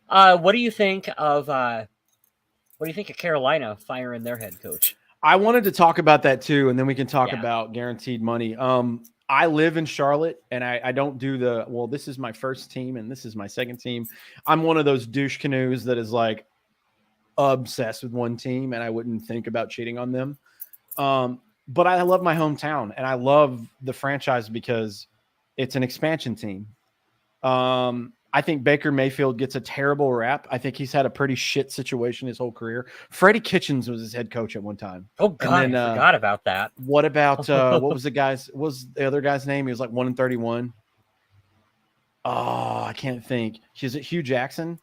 What do you think of Carolina firing their head coach? I wanted to talk about that too, and then we can talk about guaranteed money. I live in Charlotte, and I don't do this is my first team, and this is my second team. I'm one of those douche canoes that is like obsessed with one team, and I wouldn't think about cheating on them. But I love my hometown, and I love the franchise because it's an expansion team. I think Baker Mayfield gets a terrible rap. I think he's had a pretty shit situation his whole career. Freddie Kitchens was his head coach at one time. Oh God, I forgot about that. What about what was the other guy's name? He was like 1-31. Oh, I can't think. Is it Hugh Jackson?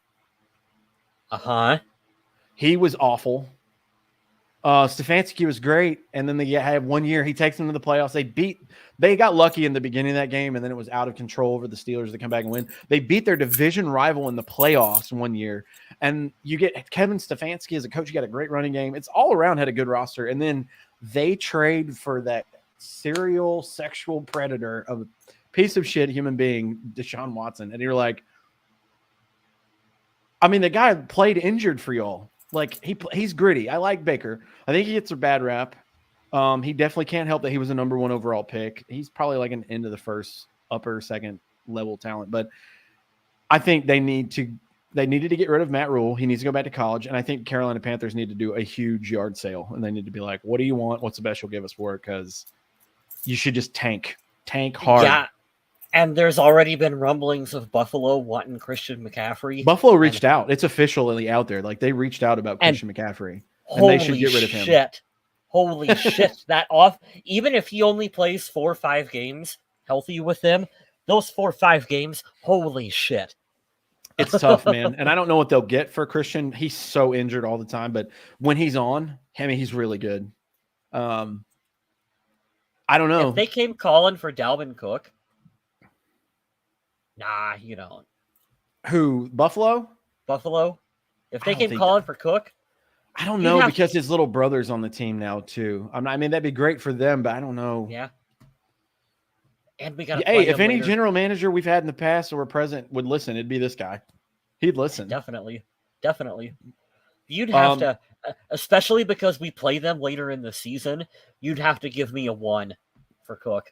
He was awful. Stefanski was great, and then they had 1 year. He takes them to the playoffs. They got lucky in the beginning of that game, and then it was out of control over the Steelers to come back and win. They beat their division rival in the playoffs 1 year, and you get Kevin Stefanski as a coach. You got a great running game. It's all around had a good roster, and then they trade for that serial sexual predator of a piece of shit human being, Deshaun Watson, and you're like, I mean, the guy played injured for y'all. Like he's gritty. I like Baker. I think he gets a bad rap. He definitely can't help that he was a number 1 overall pick. He's probably like an end of the first, upper second level talent. But I think they needed to get rid of Matt Rule. He needs to go back to college. And I think Carolina Panthers need to do a huge yard sale. And they need to be like, what do you want? What's the best you'll give us for it? Because you should just tank hard. Yeah. And there's already been rumblings of Buffalo wanting Christian McCaffrey. Buffalo reached out. It's officially out there. Like, they reached out about Christian McCaffrey. And they should get rid of him. Holy shit. Even if he only plays 4 or 5 games healthy with them, those 4 or 5 games, holy shit. It's tough, man. And I don't know what they'll get for Christian. He's so injured all the time. But when he's on, I mean, he's really good. I don't know. If they came calling for Dalvin Cook, nah, you don't. Who? Buffalo? Buffalo? If they came calling for Cook? I don't know, because his little brother's on the team now, too. I mean, that'd be great for them, but I don't know. Yeah. And we got if any general manager we've had in the past or present would listen, it'd be this guy. He'd listen. Definitely. You'd have to, especially because we play them later in the season, you'd have to give me a 1 for Cook.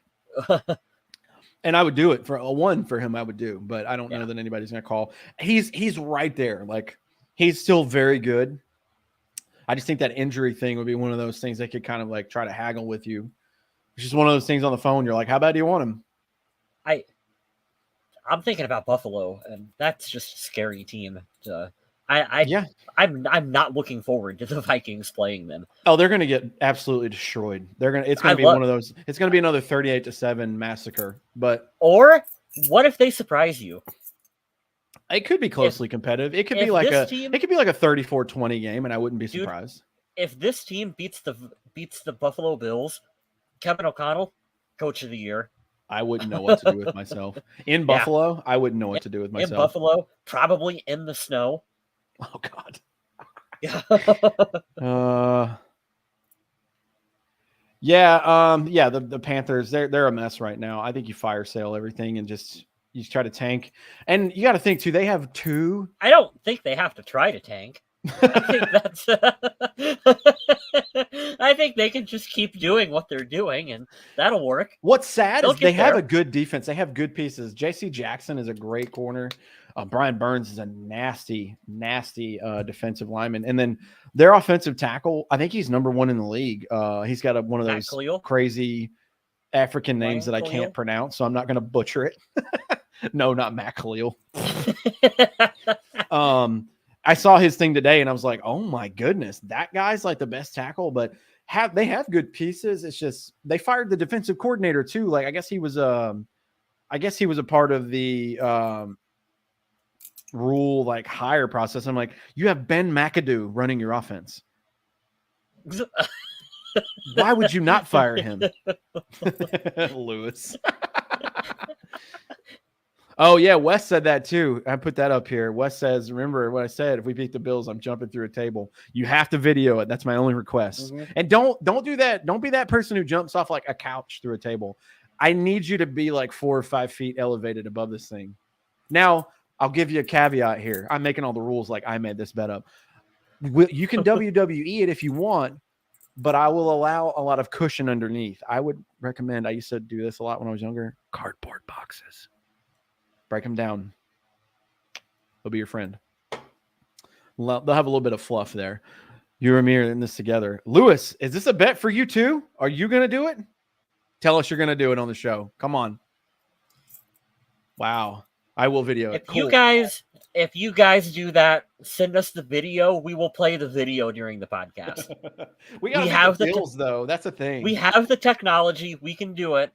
And I would do it for a 1 for him. I would do, but I don't know that anybody's going to call. He's right there. Like, he's still very good. I just think that injury thing would be one of those things they could kind of like try to haggle with you. It's just one of those things on the phone. You're like, how bad do you want him? I'm thinking about Buffalo, and that's just a scary team. I'm not looking forward to the Vikings playing them. Oh, they're going to get absolutely destroyed. It's going to be one of those. It's going to be another 38-7 massacre. Or what if they surprise you? It could be closely competitive. It could be like a 34-20 game, and I wouldn't be surprised. If this team beats the Buffalo Bills, Kevin O'Connell, Coach of the Year. I wouldn't know what to do with myself. In Buffalo, I wouldn't know what to do with myself. In Buffalo, probably in the snow. Oh, God. The Panthers, they're a mess right now. I think you fire sale everything and you try to tank. And you got to think, too, they have 2. I don't think they have to try to tank. I think they can just keep doing what they're doing, and that'll work. What's sad is they have a good defense. They have good pieces. J.C. Jackson is a great corner. Brian Burns is a nasty defensive lineman. And then their offensive tackle, I think he's number 1 in the league. He's got one of those crazy African names that I can't pronounce, so I'm not going to butcher it. No, not Matt Khalil. I saw his thing today, and I was like, "Oh my goodness, that guy's like the best tackle." But they have good pieces. It's just they fired the defensive coordinator too. Like I guess he was a part of the rule like hire process. I'm like, you have Ben McAdoo running your offense. Why would you not fire him, Lewis? Oh, yeah, Wes said that too. I put that up here. Wes says, remember what I said, if we beat the Bills, I'm jumping through a table. You have to video it. That's my only request. Mm-hmm. And don't do that. Don't be that person who jumps off like a couch through a table. I need you to be like 4 or 5 feet elevated above this thing. Now, I'll give you a caveat here. I'm making all the rules like I made this bet up. You can WWE it if you want, but I will allow a lot of cushion underneath. I would recommend, I used to do this a lot when I was younger, cardboard boxes. Break them down. They'll be your friend. They'll have a little bit of fluff there. You and me are in this together. Lewis, is this a bet for you too? Are you going to do it? Tell us you're going to do it on the show. Come on. Wow. I will video it. If you guys do that, send us the video. We will play the video during the podcast. we have the deals, though. That's a thing. We have the technology. We can do it.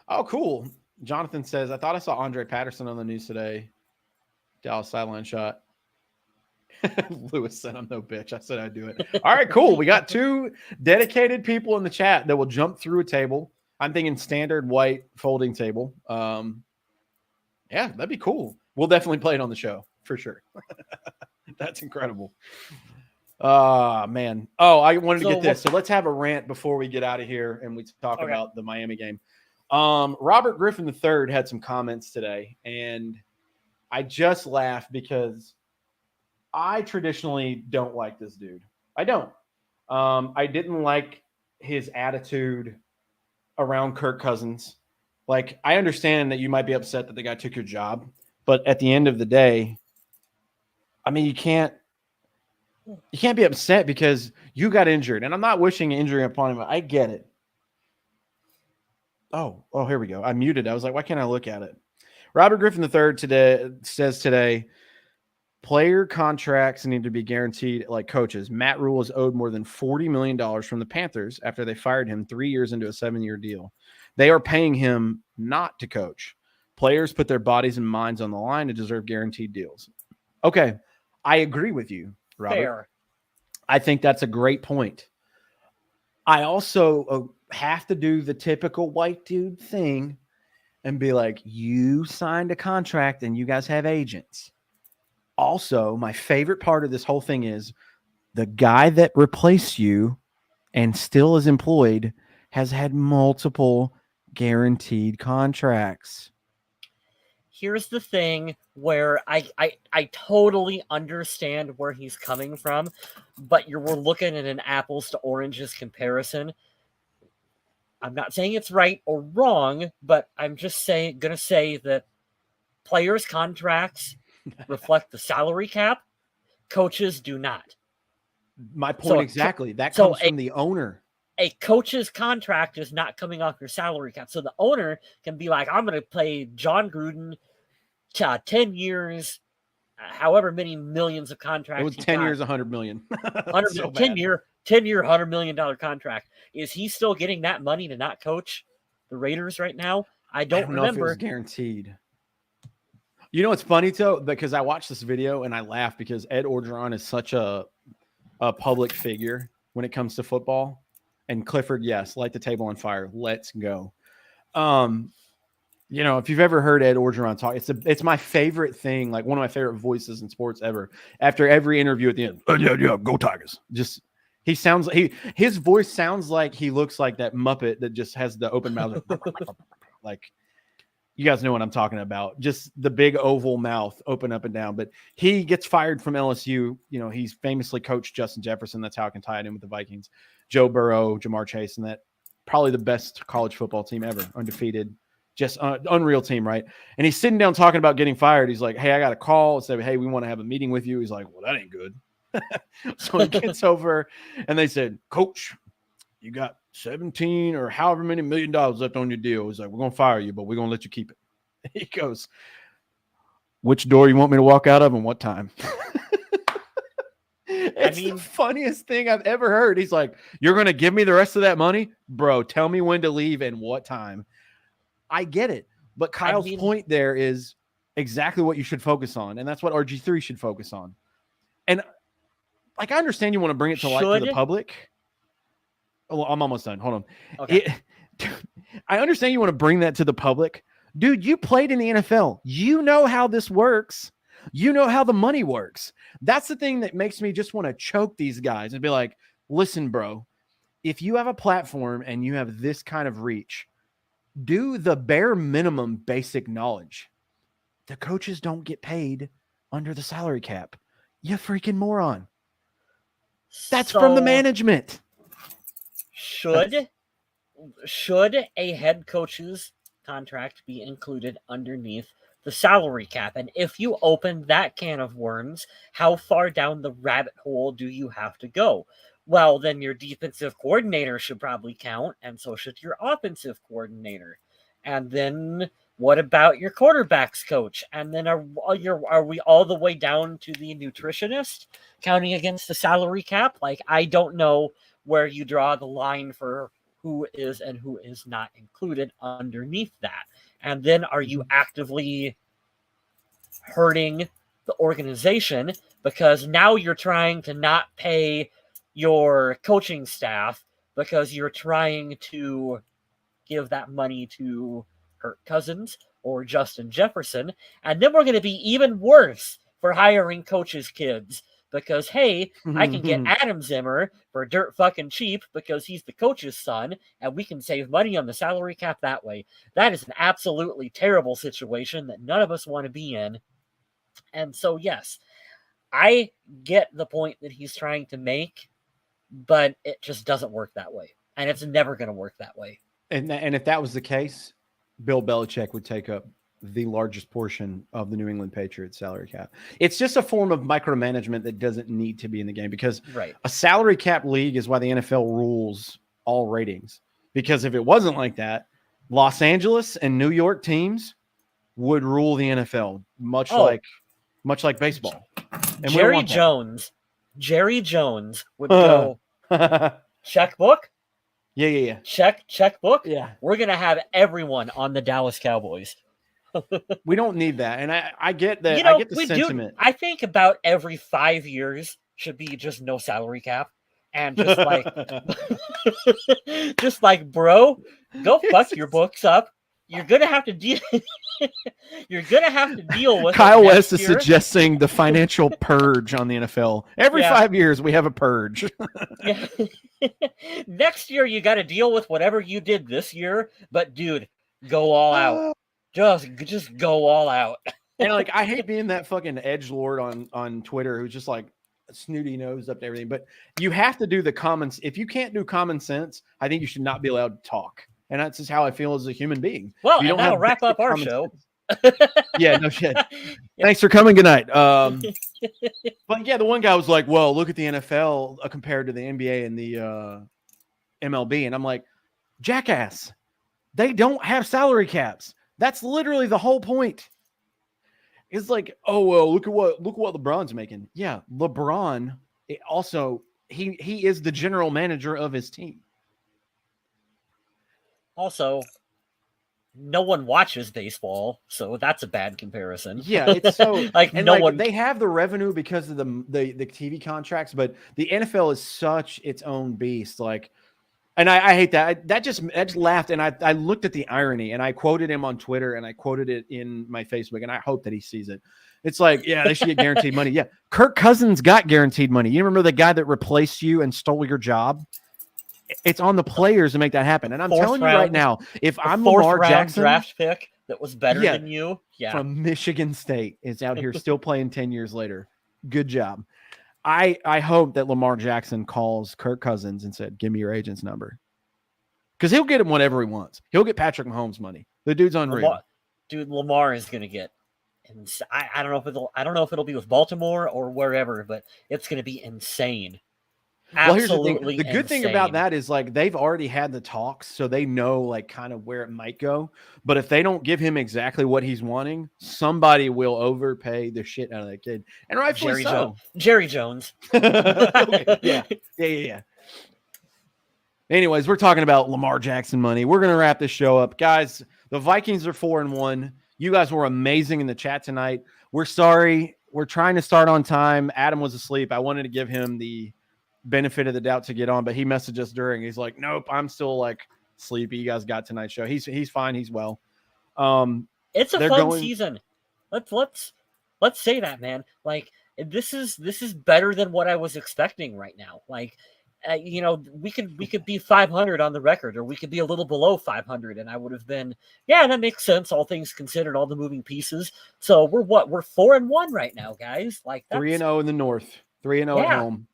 Oh, cool. Jonathan says, I thought I saw Andre Patterson on the news today. Dallas sideline shot. Lewis said, I'm no bitch. I said I'd do it. All right, cool. We got 2 dedicated people in the chat that will jump through a table. I'm thinking standard white folding table. Yeah, that'd be cool. We'll definitely play it on the show for sure. That's incredible. Man. Oh, I wanted to get this. So let's have a rant before we get out of here and we talk about the Miami game. Robert Griffin III had some comments today, and I just laughed because I traditionally don't like this dude. I don't. I didn't like his attitude around Kirk Cousins. Like, I understand that you might be upset that the guy took your job, but at the end of the day, I mean, you can't be upset because you got injured. And I'm not wishing injury upon him. I get it. Oh, here we go. I muted. I was like, why can't I look at it? Robert Griffin III says today, player contracts need to be guaranteed like coaches. Matt Rule is owed more than $40 million from the Panthers after they fired him 3 years into a 7-year deal. They are paying him not to coach. Players put their bodies and minds on the line to deserve guaranteed deals. Okay, I agree with you, Robert. Fair. I think that's a great point. I also have to do the typical white dude thing and be like, you signed a contract and you guys have agents. Also, my favorite part of this whole thing is the guy that replaced you and still is employed has had multiple guaranteed contracts. Here's the thing where I totally understand where he's coming from, but we're looking at an apples to oranges comparison. I'm not saying it's right or wrong, but I'm just gonna say that players' contracts reflect the salary cap. Coaches do not. My point exactly. That so comes from the owner. A coach's contract is not coming off your salary cap. So the owner can be like, I'm going to pay John Gruden 10 years, however many millions of contracts. It was 10 years, $100 million. 10 year, $100 million contract. Is he still getting that money to not coach the Raiders right now? I don't remember. Know if it was guaranteed. You know, it's funny, though, because I watched this video and I laughed because Ed Orgeron is such a public figure when it comes to football. And Clifford, yes, light the table on fire. Let's go. You know, if you've ever heard Ed Orgeron talk, it's my favorite thing, like one of my favorite voices in sports ever. After every interview at the end, yeah, go Tigers. Just his voice sounds like he looks like that Muppet that just has the open mouth. Like, you guys know what I'm talking about. Just the big oval mouth open up and down. But he gets fired from LSU. You know, he's famously coached Justin Jefferson. That's how I can tie it in with the Vikings. Joe Burrow, Jamar Chase, and that probably the best college football team ever, undefeated. Just unreal team, right? And he's sitting down talking about getting fired. He's like, hey, I got a call and said, hey, we want to have a meeting with you. He's like, well, that ain't good. So he gets over and they said, Coach, you got 17 or however many $1 million left on your deal. He's like, we're going to fire you, but we're going to let you keep it. He goes, which door you want me to walk out of and what time? It's the funniest thing I've ever heard. He's like, you're going to give me the rest of that money? Bro, tell me when to leave and what time. I get it. But Kyle's point there is exactly what you should focus on. And that's what RG3 should focus on. And like, I understand you want to bring it to light for the public. Oh, I'm almost done. Hold on. Okay. I understand you want to bring that to the public. Dude, you played in the NFL. You know how this works. You know how the money works. That's the thing that makes me just want to choke these guys and be like, listen, bro, if you have a platform and you have this kind of reach, do the bare minimum basic knowledge. The coaches don't get paid under the salary cap. You freaking moron. That's from the management. Should a head coach's contract be included underneath the salary cap? And if you open that can of worms, how far down the rabbit hole do you have to go? Well, then your defensive coordinator should probably count, and so should your offensive coordinator. And then what about your quarterback's coach? And then are we all the way down to the nutritionist counting against the salary cap? Like, I don't know where you draw the line for who is and who is not included underneath that. And then are you actively hurting the organization because now you're trying to not pay your coaching staff because you're trying to give that money to Kirk Cousins or Justin Jefferson. And then we're going to be even worse for hiring coaches' kids because, hey, I can get Adam Zimmer for dirt fucking cheap because he's the coach's son and we can save money on the salary cap that way. That is an absolutely terrible situation that none of us want to be in. And so, yes, I get the point that he's trying to make. but it just doesn't work that way. And it's never going to work that way. And if that was the case, Bill Belichick would take up the largest portion of the New England Patriots salary cap. It's just a form of micromanagement that doesn't need to be in the game, because a salary cap league is why the NFL rules all ratings. Because if it wasn't like that, Los Angeles and New York teams would rule the NFL, much like baseball. And Jerry Jones would go checkbook. Yeah. Checkbook. Yeah. We're gonna have everyone on the Dallas Cowboys. We don't need that, and I get that. I get the sentiment. I think about every 5 years should be just no salary cap, and just like, just like, bro, go fuck your books up. You're gonna have to deal. You're gonna have to deal with. Kyle West is suggesting the financial purge on the NFL. Every 5 years, we have a purge. Yeah. Next year, you got to deal with whatever you did this year. But dude, go all out. Just go all out. And like, I hate being that fucking edgelord on Twitter who's just like snooty nosed up to everything. But you have to do the common. If you can't do common sense, I think you should not be allowed to talk. And that's just how I feel as a human being. Well, and that'll wrap up our show. Yeah, no shit. Thanks for coming. Good night. But yeah, the one guy was like, well, look at the NFL compared to the NBA and the MLB. And I'm like, jackass, they don't have salary caps. That's literally the whole point. It's like, oh, well, look at what LeBron's making. Yeah, LeBron also, he is the general manager of his team. Also, no one watches baseball, so that's a bad comparison. Yeah, it's so like and no like, one. They have the revenue because of the TV contracts, but the NFL is such its own beast. Like, and I hate that. I just laughed, and I looked at the irony, and I quoted him on Twitter, and I quoted it in my Facebook, and I hope that he sees it. It's like, yeah, they should get guaranteed money. Yeah, Kirk Cousins got guaranteed money. You remember the guy that replaced you and stole your job? It's on the players to make that happen. And I'm telling you right now, if I'm Lamar Jackson, draft pick that was better than you, from Michigan State, is out here still playing 10 years later. Good job. I hope that Lamar Jackson calls Kirk Cousins and said, "Give me your agent's number," because he'll get him whatever he wants. He'll get Patrick Mahomes money. The dude's unreal. Lamar is going to get. I don't know if it'll be with Baltimore or wherever, but it's going to be insane. Well, here's the thing. The good thing about that is like they've already had the talks, so they know like kind of where it might go. But if they don't give him exactly what he's wanting, somebody will overpay the shit out of that kid, and rightfully so. Jerry Jones. Yeah. Anyways, we're talking about Lamar Jackson money. We're gonna wrap this show up, guys. The Vikings are 4-1. You guys were amazing in the chat tonight. We're sorry. We're trying to start on time. Adam was asleep. I wanted to give him the benefit of the doubt to get on, but he messaged us during. He's like, nope, I'm still like sleepy. You guys got tonight's show. He's fine. He's well. It's a fun season. Let's say that, man. Like this is better than what I was expecting right now. Like, we could be 500 on the record, or we could be a little below 500, and I would have been, yeah, that makes sense. All things considered, all the moving pieces. So we're 4-1 right now, guys. Like 3-0 in the North, 3-0 at home.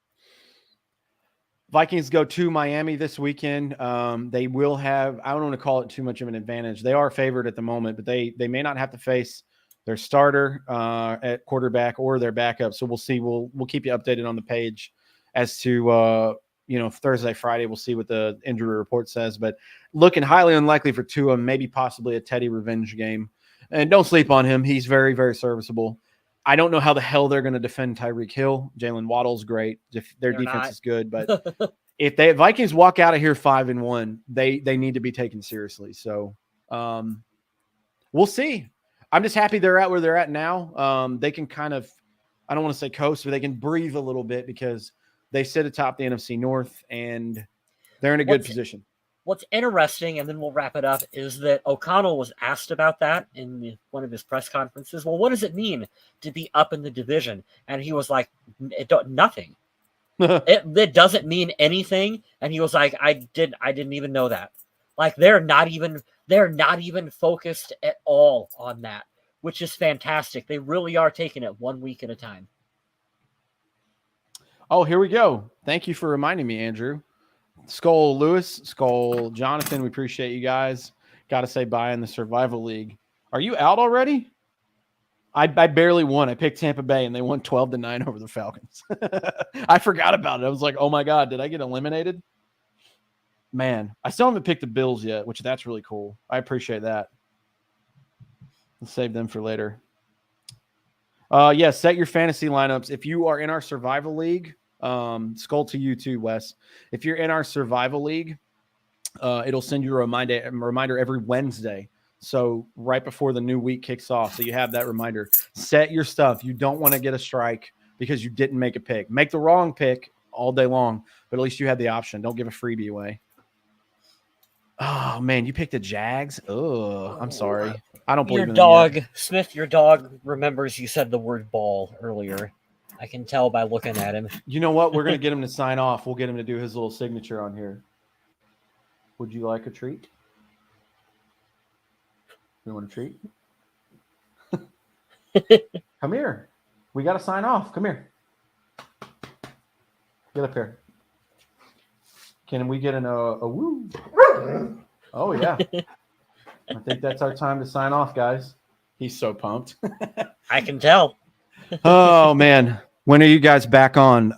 Vikings go to Miami this weekend. They will have, I don't want to call it too much of an advantage. They are favored at the moment, but they may not have to face their starter at quarterback or their backup. So we'll see. We'll keep you updated on the page as to Thursday, Friday. We'll see what the injury report says, but looking highly unlikely for Tua, maybe possibly a Teddy revenge game. And don't sleep on him. He's very, very serviceable. I don't know how the hell they're going to defend Tyreek Hill. Jalen Waddle's great. Their defense is good, but if the Vikings walk out of here 5-1, they need to be taken seriously. So we'll see. I'm just happy they're at where they're at now. They can kind of, I don't want to say coast, but they can breathe a little bit because they sit atop the NFC North and they're in a good position. What's interesting, and then we'll wrap it up, is that O'Connell was asked about that in one of his press conferences. Well, what does it mean to be up in the division? And he was like, nothing. It doesn't mean anything. And he was like, I didn't even know that. Like they're not even focused at all on that, which is fantastic. They really are taking it 1 week at a time. Oh, here we go. Thank you for reminding me, Andrew. Skull Lewis, Skull Jonathan, we appreciate you guys. Got to say bye in the Survival League. Are you out already? I barely won. I picked Tampa Bay, and they won 12-9 over the Falcons. I forgot about it. I was like, oh, my God, did I get eliminated? Man, I still haven't picked the Bills yet, which that's really cool. I appreciate that. Let's save them for later. Yeah, set your fantasy lineups. If you are in our Survival League, Skull to you too, Wes. If you're in our Survival League, it'll send you a reminder every Wednesday. So right before the new week kicks off. So you have that reminder. Set your stuff. You don't want to get a strike because you didn't make a pick. Make the wrong pick all day long, but at least you have the option. Don't give a freebie away. Oh, man, you picked the Jags? Oh, I'm sorry. I don't believe Your in them dog, yet. Smith, your dog remembers you said the word ball earlier. I can tell by looking at him. You know what? We're going to get him to sign off. We'll get him to do his little signature on here. Would you like a treat? You want a treat? Come here. We got to sign off. Come here. Get up here. Can we get a woo? Oh, yeah. I think that's our time to sign off, guys. He's so pumped. I can tell. Oh, man. When are you guys back on?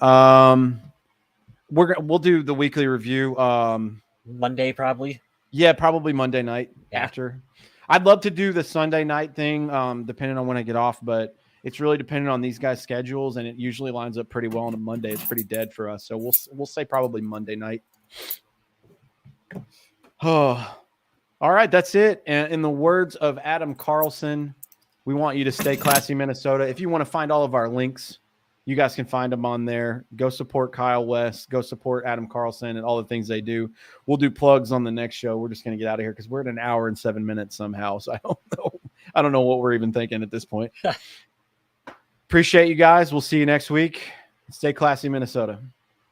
We'll do the weekly review. Monday, probably. Yeah, probably Monday night Yeah. after. I'd love to do the Sunday night thing, depending on when I get off, but it's really dependent on these guys' schedules, and it usually lines up pretty well on a Monday. It's pretty dead for us, so we'll say probably Monday night. Oh, all right, that's it. And in the words of Adam Carlson, we want you to stay classy, Minnesota. If you want to find all of our links, you guys can find them on there. Go support Kyle West. Go support Adam Carlson and all the things they do. We'll do plugs on the next show. We're just going to get out of here because we're at an hour and 7 minutes somehow. So I don't know what we're even thinking at this point. Appreciate you guys. We'll see you next week. Stay classy, Minnesota.